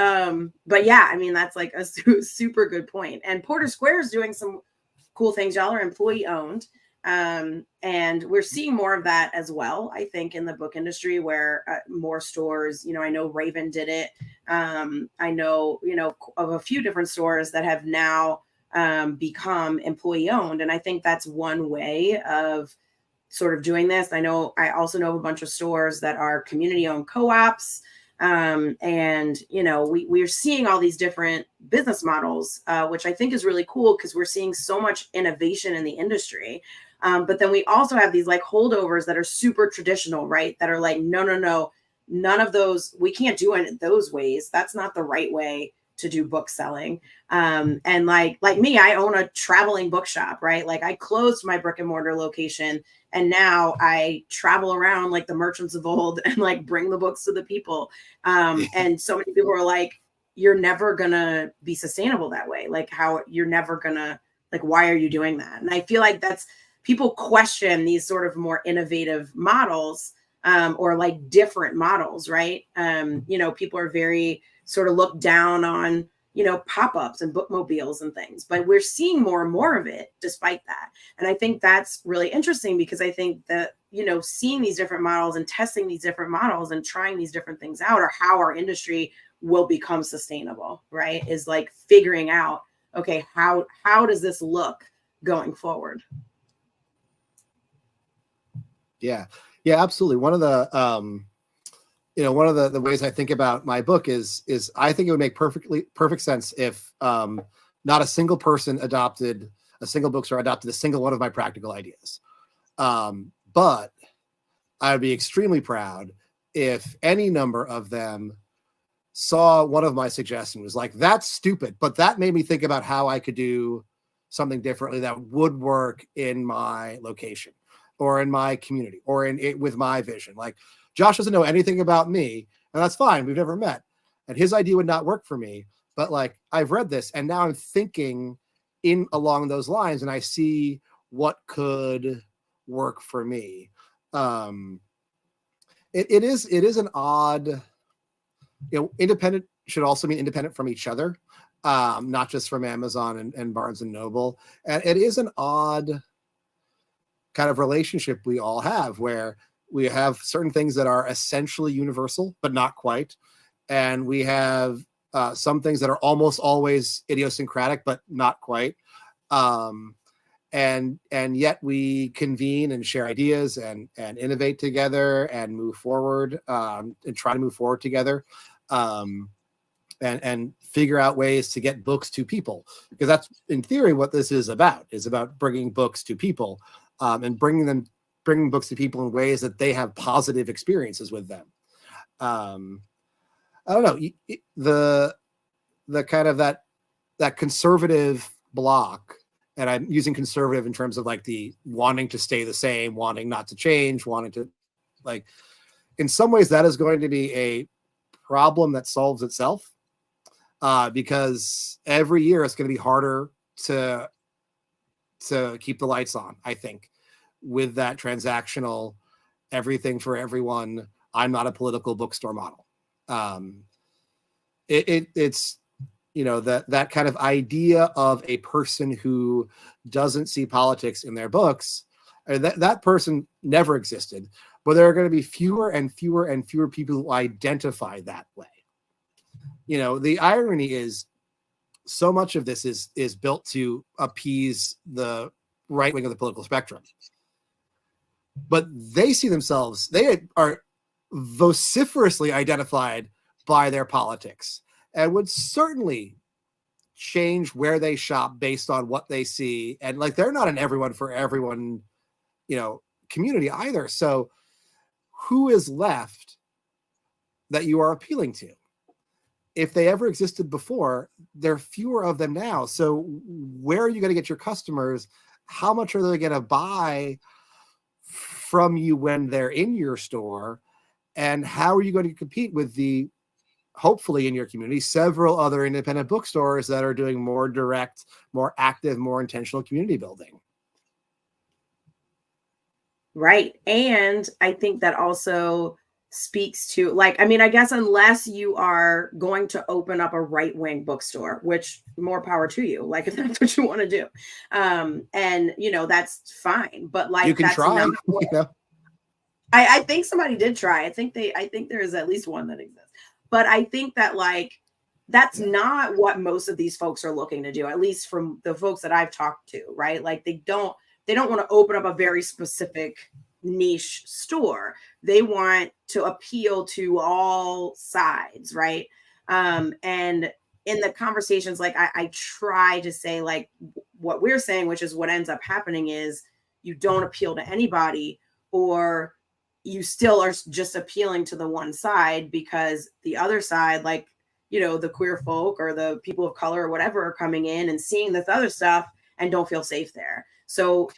[SPEAKER 1] yeah, I mean, that's like a super good point. And Porter Square is doing some cool things. Y'all are employee owned. And we're seeing more of that as well, I think, in the book industry, where more stores, you know, I know Raven did it. I know, you know, of a few different stores that have now become employee owned. And I think that's one way of sort of doing this. I also know of a bunch of stores that are community owned co-ops. And, you know, we're seeing all these different business models, which I think is really cool because we're seeing so much innovation in the industry. But then we also have these like holdovers that are super traditional, right? That are like, no, none of those, we can't do it those ways. That's not the right way to do book selling. And like me, I own a traveling bookshop, right? Like I closed my brick and mortar location and now I travel around like the merchants of old and like bring the books to the people. And so many people are like, you're never gonna be sustainable that way. Like how you're never gonna, like, why are you doing that? And I feel like that's, people question these sort of more innovative models, or like different models, right? You know, people are very sort of looked down on, you know, pop-ups and bookmobiles and things, but we're seeing more and more of it despite that. And I think that's really interesting because I think that, you know, seeing these different models and testing these different models and trying these different things out are how our industry will become sustainable, right? Is like figuring out, okay, how does this look going forward?
[SPEAKER 2] Yeah, absolutely. One of the one of the ways I think about my book is I think it would make perfect sense if not a single person adopted, a single bookstore adopted a single one of my practical ideas. But I would be extremely proud if any number of them saw one of my suggestions, was like, that's stupid, but that made me think about how I could do something differently that would work in my location or in my community or in it with my vision. Like, Josh doesn't know anything about me, and that's fine. We've never met, and his idea would not work for me. But like, I've read this, and now I'm thinking in along those lines, and I see what could work for me. It is an odd, you know, independent should also mean independent from each other, not just from Amazon and Barnes and Noble. And it is an odd kind of relationship we all have, where we have certain things that are essentially universal, but not quite. And we have some things that are almost always idiosyncratic, but not quite. And yet we convene and share ideas and innovate together and move forward, and try to move forward together, and figure out ways to get books to people, because that's in theory what this is about bringing books to people, and bringing books to people in ways that they have positive experiences with them. I don't know, the kind of that conservative block. And I'm using conservative in terms of like the wanting to stay the same, wanting not to change, wanting to, like, in some ways that is going to be a problem that solves itself, because every year it's going to be harder to keep the lights on, I think, with that transactional, everything for everyone, I'm not a political bookstore model. It's, you know, that kind of idea of a person who doesn't see politics in their books, that person never existed, but there are going to be fewer and fewer and fewer people who identify that way. You know, the irony is so much of this is built to appease the right wing of the political spectrum, but they see themselves, they are vociferously identified by their politics, and would certainly change where they shop based on what they see. And like, they're not an everyone for everyone, you know, community either. So who is left that you are appealing to? If they ever existed before, there are fewer of them now. So where are you going to get your customers? How much are they going to buy from you when they're in your store? And how are you going to compete with the, hopefully in your community, several other independent bookstores that are doing more direct, more active, more intentional community building?
[SPEAKER 1] Right. And I think that also speaks to, like, I mean, I guess unless you are going to open up a right-wing bookstore, which more power to you, like if that's what you want to do. And you know, that's fine. But like,
[SPEAKER 2] you can
[SPEAKER 1] that's
[SPEAKER 2] try,
[SPEAKER 1] not what,
[SPEAKER 2] you know?
[SPEAKER 1] I think somebody did try. I think there is at least one that exists. But I think that like that's not what most of these folks are looking to do, at least from the folks that I've talked to, right? Like they don't want to open up a very specific niche store. They want to appeal to all sides, right? And in the conversations, like I try to say like what we're saying, which is what ends up happening is you don't appeal to anybody, or you still are just appealing to the one side, because the other side, like, you know, the queer folk or the people of color or whatever are coming in and seeing this other stuff and don't feel safe there. So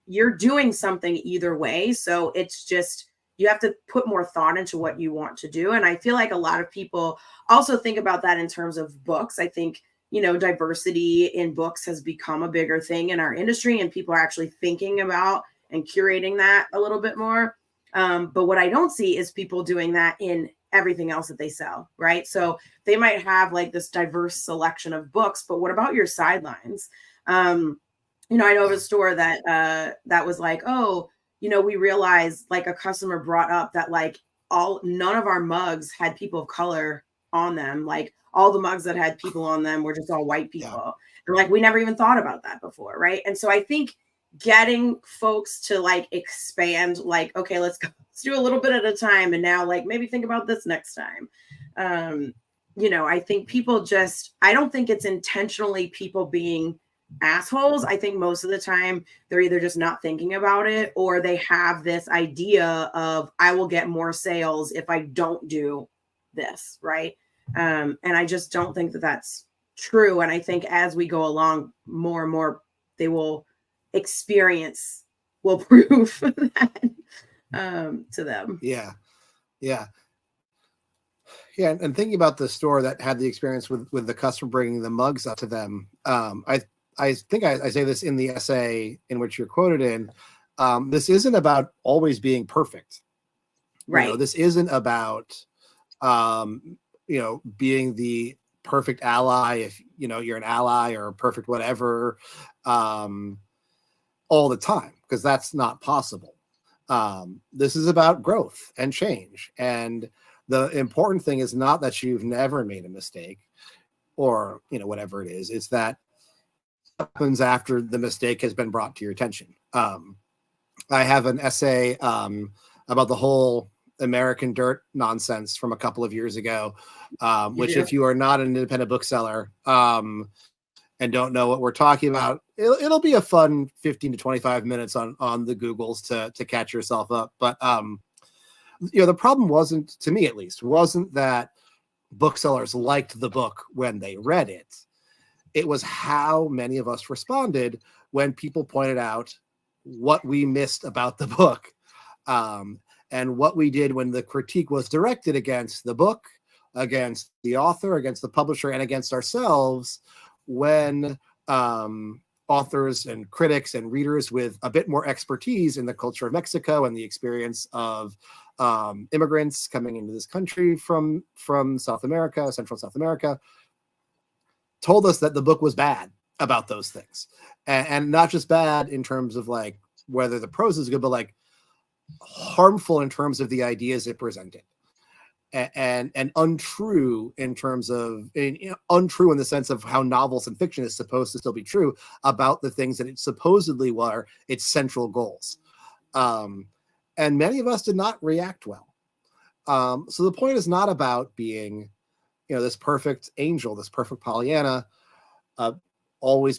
[SPEAKER 1] you're doing something either way. So it's just, you have to put more thought into what you want to do. And I feel like a lot of people also think about that in terms of books. I think, you know, diversity in books has become a bigger thing in our industry, and people are actually thinking about and curating that a little bit more. But what I don't see is people doing that in everything else that they sell, right? So they might have like this diverse selection of books, but what about your sidelines? You know, I know of a store that that was like, oh, you know, we realized, like, a customer brought up that like none of our mugs had people of color on them. Like all the mugs that had people on them were just all white people.
[SPEAKER 2] Yeah.
[SPEAKER 1] And like we never even thought about that before, right? And so I think getting folks to like expand, like, okay, let's do a little bit at a time, and now like maybe think about this next time. You know, I think people just, I don't think it's intentionally people being assholes. I think most of the time they're either just not thinking about it, or they have this idea of, I will get more sales if I don't do this, right? And I just don't think that that's true. And I think as we go along, more and more they will experience will prove that to them.
[SPEAKER 2] Yeah. Yeah. Yeah. And thinking about the store that had the experience with the customer bringing the mugs up to them, I think I say this in the essay in which you're quoted in. This isn't about always being perfect.
[SPEAKER 1] Right.
[SPEAKER 2] You know, this isn't about, you know, being the perfect ally, if, you know, you're an ally or perfect whatever, all the time, because that's not possible. This is about growth and change. And the important thing is not that you've never made a mistake or, you know, whatever it is. It's that happens after the mistake has been brought to your attention. I have an essay about the whole American Dirt nonsense from a couple of years ago, which, if you are not an independent bookseller and don't know what we're talking about, it'll be a fun 15 to 25 minutes on the Googles to catch yourself up. But you know, the problem wasn't, to me at least, wasn't that booksellers liked the book when they read it. It was how many of us responded when people pointed out what we missed about the book, and what we did when the critique was directed against the book, against the author, against the publisher, and against ourselves, when authors and critics and readers with a bit more expertise in the culture of Mexico and the experience of immigrants coming into this country from South America, Central South America, told us that the book was bad about those things. And not just bad in terms of like whether the prose is good, but like harmful in terms of the ideas it presented. And untrue in terms of, untrue in the sense of how novels and fiction is supposed to still be true about the things that it supposedly were its central goals. And many of us did not react well. So the point is not about being, you know, this perfect angel, this perfect Pollyanna, always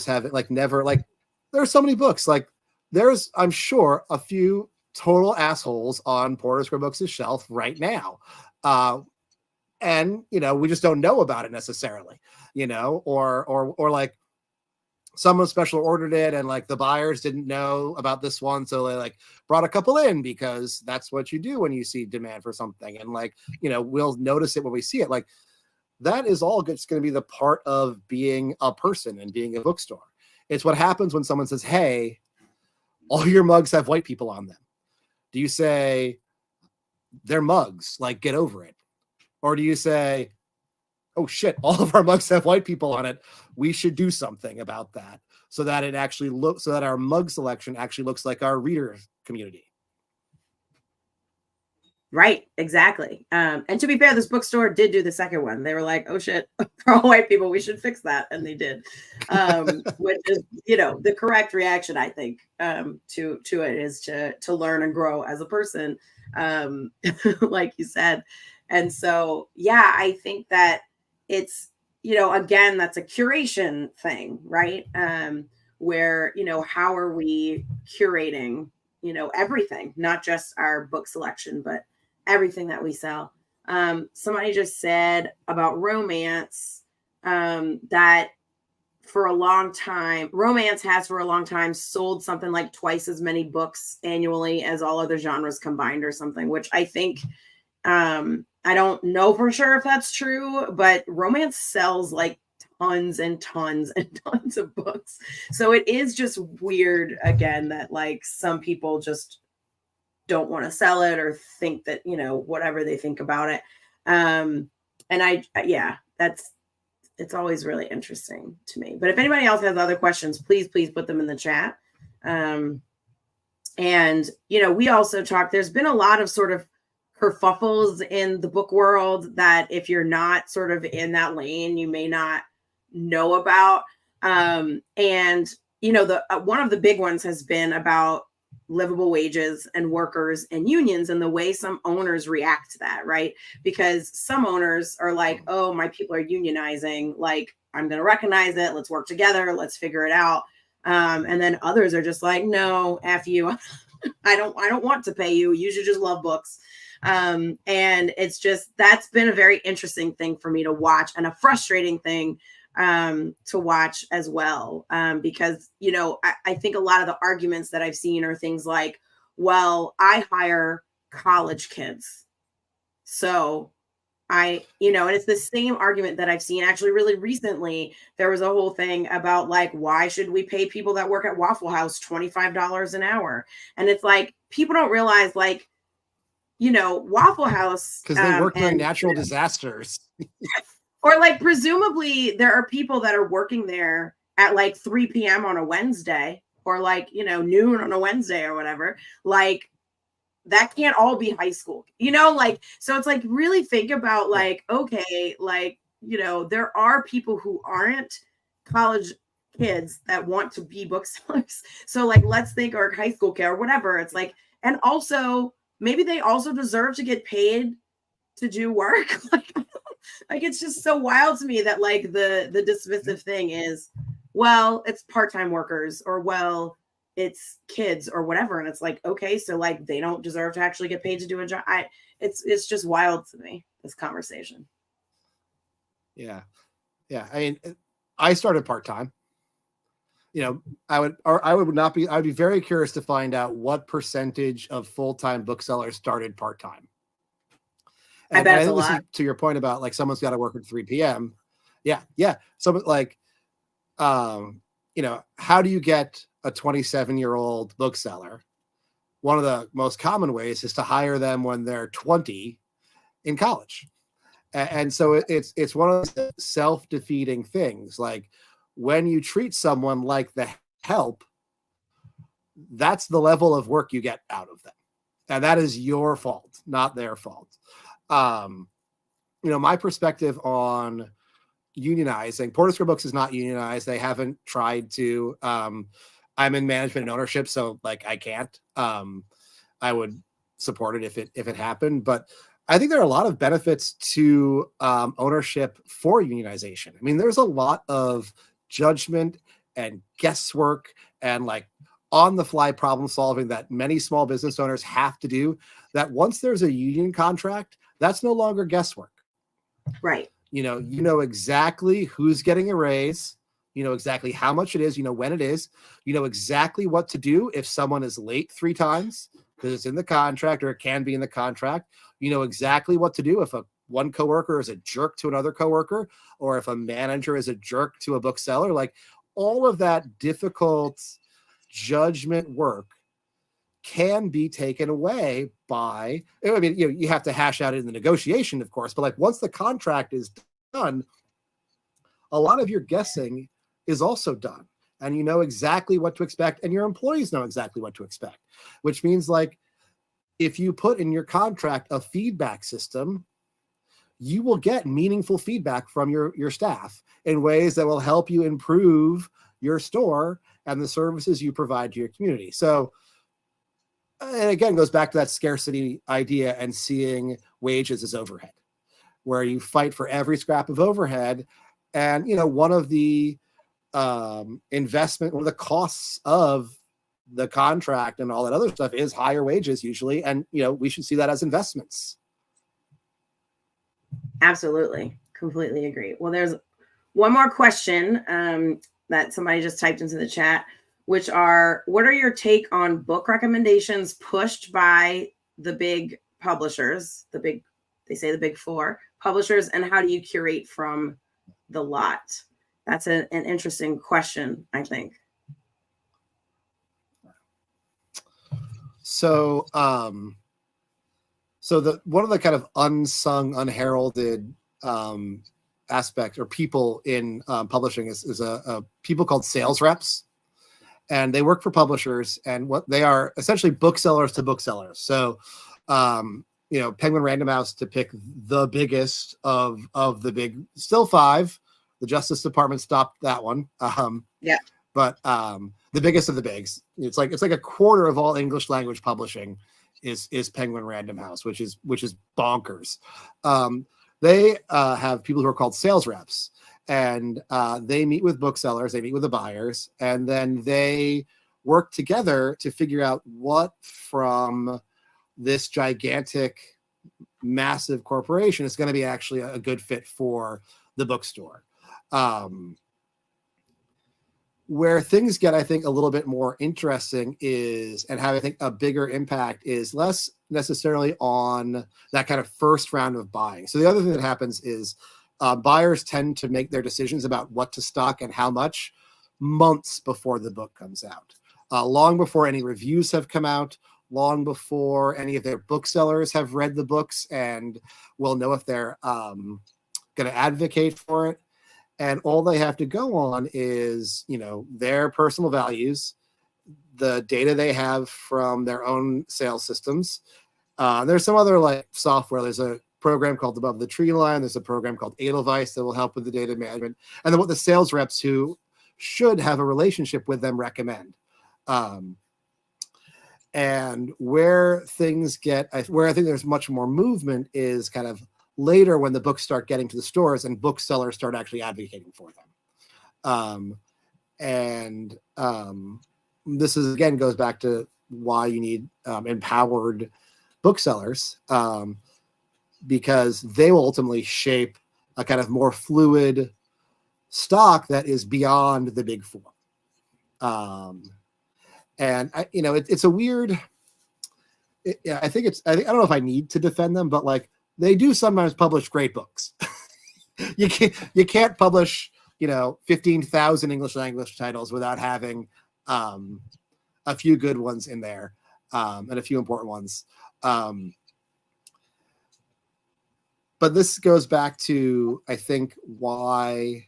[SPEAKER 2] have it, like never, like there's so many books, like there's, I'm sure, a few total assholes on Porter Square Books' shelf right now. And, you know, we just don't know about it necessarily, you know, or like someone special ordered it and like the buyers didn't know about this one. So they like brought a couple in because that's what you do when you see demand for something. And like, you know, we'll notice it when we see it. Like that is all just going to be the part of being a person and being a bookstore. It's what happens when someone says, hey, all your mugs have white people on them. Do you say they're mugs, like get over it? Or do you say, oh shit, all of our mugs have white people on it, we should do something about that so that it actually looks, so that our mug selection actually looks like our reader community?
[SPEAKER 1] Right, exactly. And to be fair, this bookstore did do the second one. They were like, oh shit, for all white people, we should fix that. And they did. Which is, you know, the correct reaction, I think, to it is to learn and grow as a person, like you said. And so, yeah, I think that it's, you know, again, that's a curation thing, right? Where, you know, how are we curating, everything, not just our book selection, but everything that we sell. Somebody just said about romance that for a long time, romance has for a long time sold something like twice as many books annually as all other genres combined or something, which I think, I don't know for sure if that's true, but romance sells like tons and tons and tons of books. So it is just weird, again, that like some people just don't want to sell it or think that, whatever they think about it. And it's always really interesting to me. But if anybody else has other questions, please put them in the chat. And, we also talked, there's been a lot of sort of kerfuffles in the book world that if you're not sort of in that lane, you may not know about. And, one of the big ones has been about livable wages and workers and unions and the way some owners react to that, right? Because some owners are like, oh, my people are unionizing, like, I'm going to recognize it. Let's work together. Let's figure it out. And then others are just like, no, F you. I don't want to pay you. You should just love books. And it's just, that's been a very interesting thing for me to watch and a frustrating thing to watch as well. Because, I think a lot of the arguments that I've seen are things like, well, I hire college kids. So and it's the same argument that I've seen actually really recently. There was a whole thing about like, why should we pay people that work at Waffle House $25 an hour? And it's like, people don't realize like, Waffle House.
[SPEAKER 2] Because they work during natural disasters.
[SPEAKER 1] Or like, presumably there are people that are working there at like 3 p.m. on a Wednesday or like, noon on a Wednesday or whatever. Like, that can't all be high school, so it's like, really think about like, okay, like, there are people who aren't college kids that want to be booksellers. So like, let's think, or high school kid or whatever. It's like, and also maybe they also deserve to get paid to do work. Like it's just so wild to me that like the dismissive thing is, well, it's part-time workers, or well, it's kids or whatever. And it's like, okay, so like they don't deserve to actually get paid to do a job. It's just wild to me, this conversation.
[SPEAKER 2] Yeah. I mean, I started part-time. I'd be very curious to find out what percentage of full-time booksellers started part-time.
[SPEAKER 1] I bet it's a lot.
[SPEAKER 2] To your point about like, someone's got to work at 3 p.m. Yeah. So like, how do you get a 27-year-old bookseller? One of the most common ways is to hire them when they're 20 in college. And so it's one of those self-defeating things. Like, when you treat someone like the help, that's the level of work you get out of them. And that is your fault, not their fault. My perspective on unionizing, Porter Square Books is not unionized. They haven't tried to. I'm in management and ownership, so like I can't. I would support it if it happened, but I think there are a lot of benefits to ownership for unionization. I mean, there's a lot of judgment and guesswork and like on the fly problem solving that many small business owners have to do, that once there's a union contract, that's no longer guesswork.
[SPEAKER 1] Right.
[SPEAKER 2] You know exactly who's getting a raise, exactly how much it is, when it is, exactly what to do if someone is late 3 times, because it's in the contract, or it can be in the contract. Exactly what to do if one coworker is a jerk to another coworker, or if a manager is a jerk to a bookseller. Like, all of that difficult judgment work can be taken away by, I mean, you have to hash out it in the negotiation, of course, but like, once the contract is done, a lot of your guessing is also done, and you know exactly what to expect, and your employees know exactly what to expect, which means like, if you put in your contract a feedback system, you will get meaningful feedback from your staff in ways that will help you improve your store and the services you provide to your community. So, and again, goes back to that scarcity idea and seeing wages as overhead, where you fight for every scrap of overhead. And, one of the one of the costs of the contract and all that other stuff is higher wages usually. And, we should see that as investments.
[SPEAKER 1] Absolutely. Completely agree. Well, there's one more question that somebody just typed into the chat, which are, what are your take on book recommendations pushed by the big publishers, they say the big four publishers, and how do you curate from the lot? That's an interesting question, I think.
[SPEAKER 2] So, so one of the kind of unsung, unheralded aspect or people in publishing is a people called sales reps, and they work for publishers, and what they are essentially booksellers to booksellers. So, Penguin Random House, to pick the biggest of the big, still five. The Justice Department stopped that one.
[SPEAKER 1] Yeah.
[SPEAKER 2] But the biggest of the bigs, it's like a quarter of all English language publishing is Penguin Random House, which is bonkers. They have people who are called sales reps, and they meet with booksellers, they meet with the buyers, and then they work together to figure out what from this gigantic, massive corporation is going to be actually a good fit for the bookstore. Where things get, I think, a little bit more interesting is, and have, I think, a bigger impact is less necessarily on that kind of first round of buying. So the other thing that happens is buyers tend to make their decisions about what to stock and how much months before the book comes out, long before any reviews have come out, long before any of their booksellers have read the books and will know if they're going to advocate for it. And all they have to go on is, their personal values, the data they have from their own sales systems. There's some other software. There's a program called Above the Tree Line. There's a program called Edelweiss that will help with the data management. And then what the sales reps who should have a relationship with them recommend. And where I think there's much more movement is kind of later when the books start getting to the stores and booksellers start actually advocating for them. This is, again, goes back to why you need empowered booksellers, because they will ultimately shape a kind of more fluid stock that is beyond the big four. It's a weird, I don't know if I need to defend them, but they do sometimes publish great books. You can't publish, 15,000 English language titles without having a few good ones in there, and a few important ones. But this goes back to, I think, why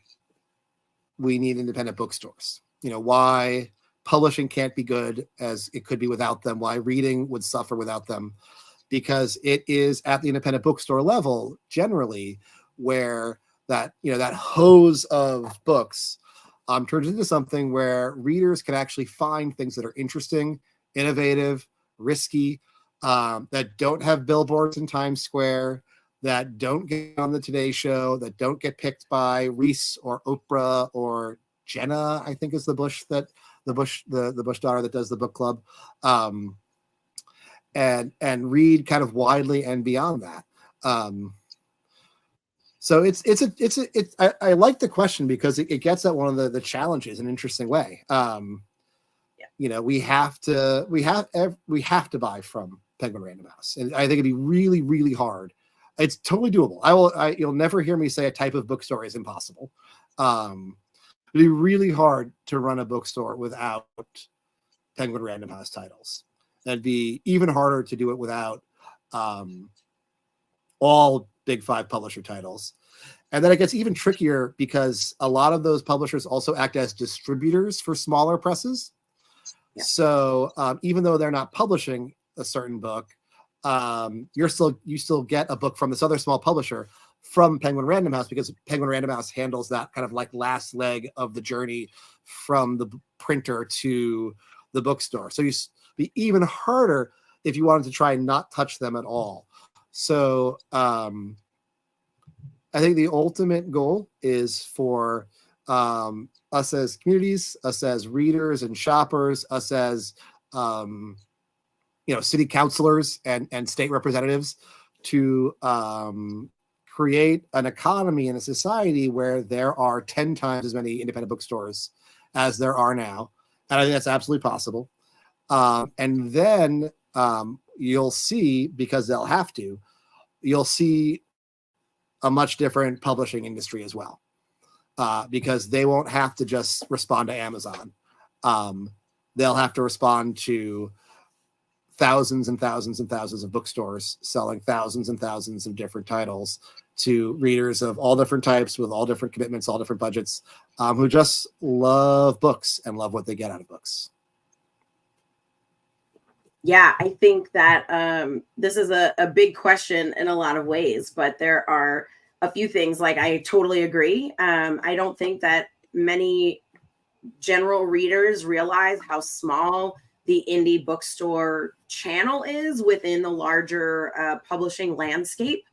[SPEAKER 2] we need independent bookstores. Why publishing can't be good as it could be without them, why reading would suffer without them. Because it is at the independent bookstore level, generally, where that hose of books turns into something where readers can actually find things that are interesting, innovative, risky, that don't have billboards in Times Square, that don't get on the Today Show, that don't get picked by Reese or Oprah or Jenna, I think is the Bush daughter that does the book club. And read kind of widely and beyond that. So I like the question because it gets at one of the challenges in an interesting way. We have to buy from Penguin Random House, and I think it'd be really, really hard. It's totally doable. You'll never hear me say a type of bookstore is impossible. It'd be really hard to run a bookstore without Penguin Random House titles. That'd be even harder to do it without all big five publisher titles. And then it gets even trickier because a lot of those publishers also act as distributors for smaller presses. Yeah. So even though they're not publishing a certain book, you still get a book from this other small publisher from Penguin Random House, because Penguin Random House handles that kind of last leg of the journey from the printer to the bookstore. So be even harder if you wanted to try and not touch them at all. So I think the ultimate goal is for us as communities, us as readers and shoppers, us as city councilors and state representatives to create an economy and a society where there are 10 times as many independent bookstores as there are now. And I think that's absolutely possible. And then you'll see, because they'll have to, you'll see a much different publishing industry as well, because they won't have to just respond to Amazon. They'll have to respond to thousands and thousands and thousands of bookstores selling thousands and thousands of different titles to readers of all different types with all different commitments, all different budgets, who just love books and love what they get out of books.
[SPEAKER 1] Yeah, I think that this is a big question in a lot of ways, but there are a few things. Like, I totally agree. I don't think that many general readers realize how small the indie bookstore channel is within the larger publishing landscape,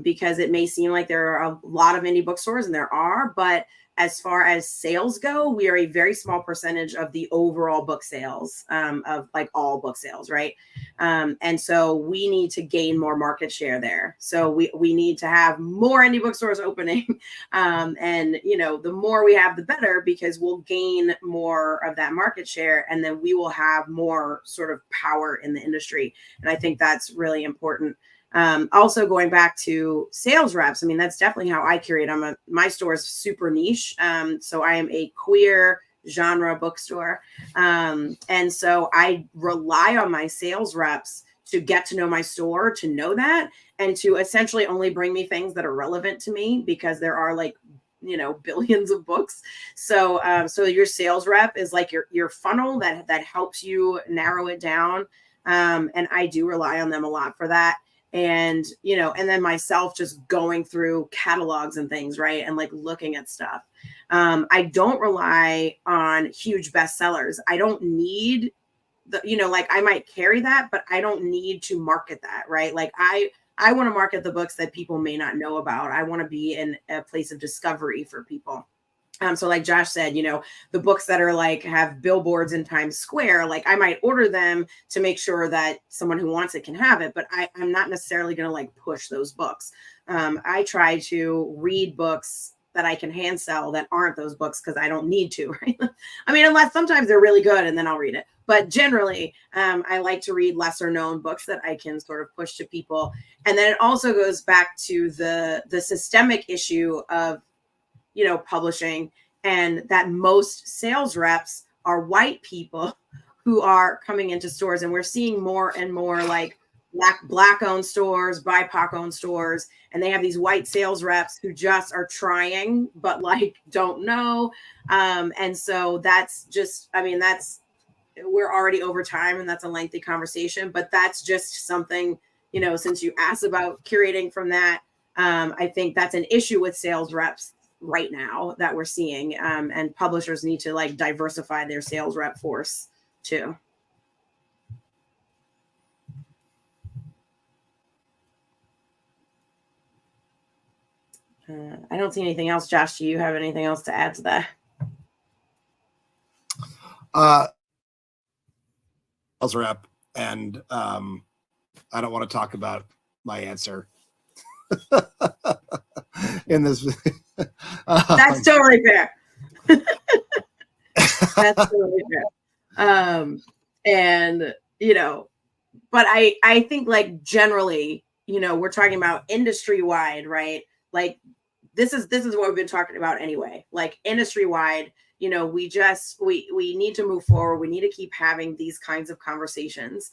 [SPEAKER 1] because it may seem like there are a lot of indie bookstores, and there are, but as far as sales go, we are a very small percentage of the overall book sales, of like all book sales, right? And so we need to gain more market share there. So we need to have more indie bookstores opening. And, the more we have, the better, because we'll gain more of that market share, and then we will have more sort of power in the industry. And I think that's really important. Also, going back to sales reps, I mean, that's definitely how I curate. My store is super niche. So I am a queer genre bookstore. And so I rely on my sales reps to get to know my store, to know that, and to essentially only bring me things that are relevant to me, because there are billions of books. So your sales rep is like your funnel that helps you narrow it down. And I do rely on them a lot for that. And, and then myself just going through catalogs and things, right? And like looking at stuff. I don't rely on huge bestsellers. I don't need I might carry that, but I don't need to market that, right? Like I want to market the books that people may not know about. I want to be in a place of discovery for people. So like Josh said, the books that are like have billboards in Times Square, like I might order them to make sure that someone who wants it can have it, but I'm not necessarily going to like push those books. I try to read books that I can hand sell that aren't those books, because I don't need to, right? I mean, unless sometimes they're really good and then I'll read it. But generally, I like to read lesser known books that I can sort of push to people. And then it also goes back to the systemic issue of publishing, and that most sales reps are white people who are coming into stores. And we're seeing more and more like black owned stores, BIPOC owned stores. And they have these white sales reps who just are trying, but like don't know. And so that's just, we're already over time, and that's a lengthy conversation, but that's just something, since you asked about curating from that, I think that's an issue with sales reps right now that we're seeing, and publishers need to like diversify their sales rep force too. I don't see anything else. Josh, do you have anything else to add to that?
[SPEAKER 2] Sales rep, and I don't want to talk about my answer in this.
[SPEAKER 1] That's totally fair. That's totally fair. And but I think like generally, we're talking about industry wide, right? Like this is what we've been talking about anyway. Like industry wide, we need to move forward. We need to keep having these kinds of conversations.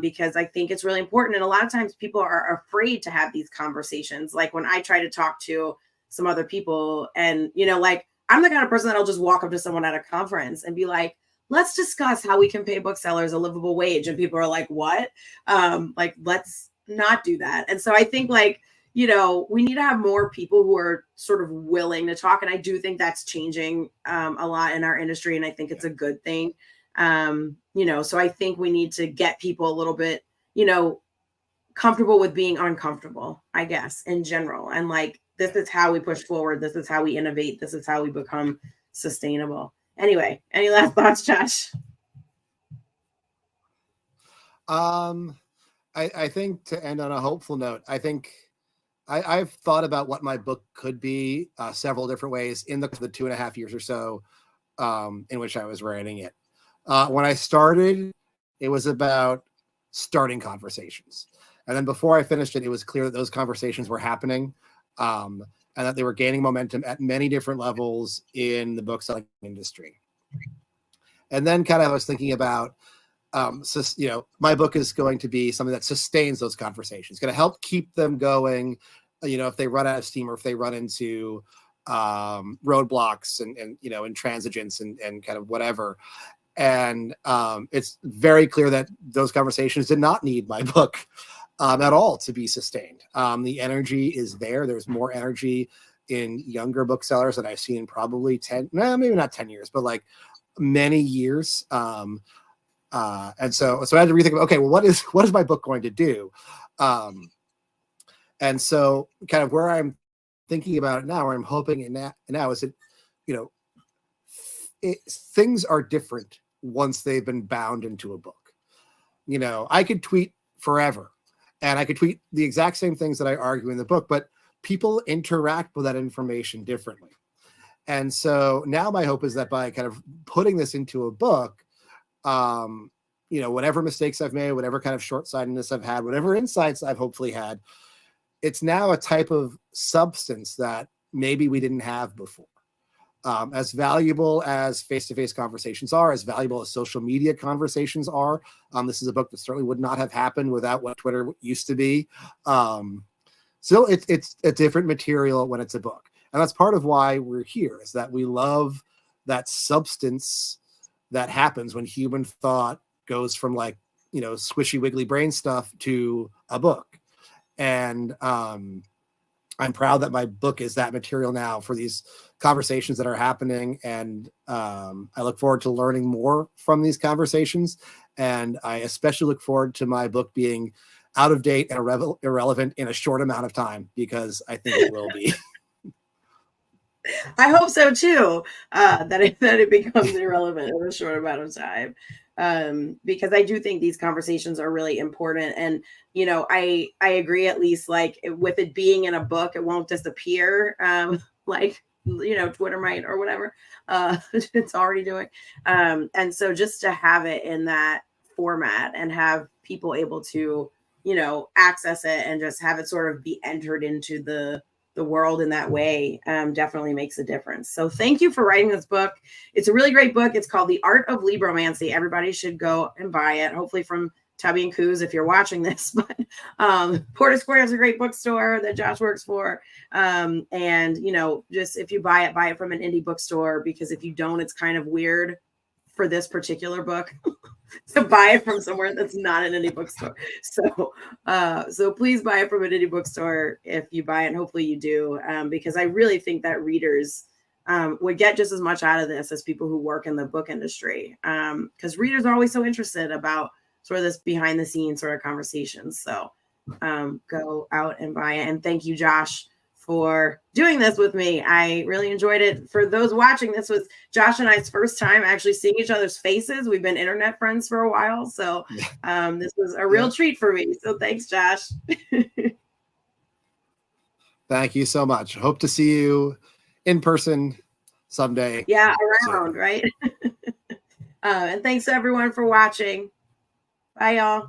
[SPEAKER 1] Because I think it's really important. And a lot of times people are afraid to have these conversations. Like when I try to talk to some other people, and, like I'm the kind of person that'll just walk up to someone at a conference and be like, let's discuss how we can pay booksellers a livable wage. And people are like, what? Like, let's not do that. And so I think like, we need to have more people who are sort of willing to talk. And I do think that's changing a lot in our industry. And I think it's a good thing. So I think we need to get people a little bit, comfortable with being uncomfortable, I guess, in general. And like, this is how we push forward. This is how we innovate. This is how we become sustainable. Anyway, any last thoughts, Josh?
[SPEAKER 2] I think, to end on a hopeful note, I think I've thought about what my book could be several different ways in the 2.5 years or so in which I was writing it. When I started, it was about starting conversations. And then before I finished it, it was clear that those conversations were happening and that they were gaining momentum at many different levels in the bookselling industry. And then kind of I was thinking about, my book is going to be something that sustains those conversations, going to help keep them going, if they run out of steam or if they run into roadblocks and intransigence and kind of whatever. And it's very clear that those conversations did not need my book at all to be sustained. The energy is there. There's more energy in younger booksellers that I've seen in probably maybe not 10 years, but like many years. And so I had to rethink, okay, well, what is my book going to do? And so kind of where I'm thinking about it now, where I'm hoping it now is that, things are different once they've been bound into a book. I could tweet forever and I could tweet the exact same things that I argue in the book, but people interact with that information differently. And so now my hope is that by kind of putting this into a book, whatever mistakes I've made, whatever kind of short-sightedness I've had, whatever insights I've hopefully had, it's now a type of substance that maybe we didn't have before. As valuable as face-to-face conversations are, as valuable as social media conversations are, this is a book that certainly would not have happened without what Twitter used to be. So it's a different material when it's a book. And that's part of why we're here, is that we love that substance that happens when human thought goes from squishy wiggly brain stuff to a book. And I'm proud that my book is that material now for these conversations that are happening. And I look forward to learning more from these conversations. And I especially look forward to my book being out of date and irrelevant in a short amount of time, because I think it will be.
[SPEAKER 1] I hope so too, that it becomes irrelevant in a short amount of time. Because I do think these conversations are really important. And, I agree, at least like with it being in a book, it won't disappear. Twitter might or whatever, it's already doing. And so just to have it in that format and have people able to, access it and just have it sort of be entered into the world in that way definitely makes a difference. So thank you for writing this book. It's a really great book. It's called The Art of Libromancy. Everybody should go and buy it, hopefully from Tubby and Coos if you're watching this. But Porter Square is a great bookstore that Josh works for. And, just if you buy it from an indie bookstore, because if you don't, it's kind of weird for this particular book to buy it from somewhere that's not an indie bookstore. So please buy it from an indie bookstore if you buy it, and hopefully you do, because I really think that readers would get just as much out of this as people who work in the book industry, because readers are always so interested about sort of this behind the scenes sort of conversations. So go out and buy it. And thank you, Josh, for doing this with me. I really enjoyed it. For those watching, this was Josh and I's first time actually seeing each other's faces. We've been internet friends for a while. So this was a real treat for me. So thanks, Josh.
[SPEAKER 2] Thank you so much. Hope to see you in person someday.
[SPEAKER 1] Yeah, around, right? And thanks everyone for watching. Bye, y'all.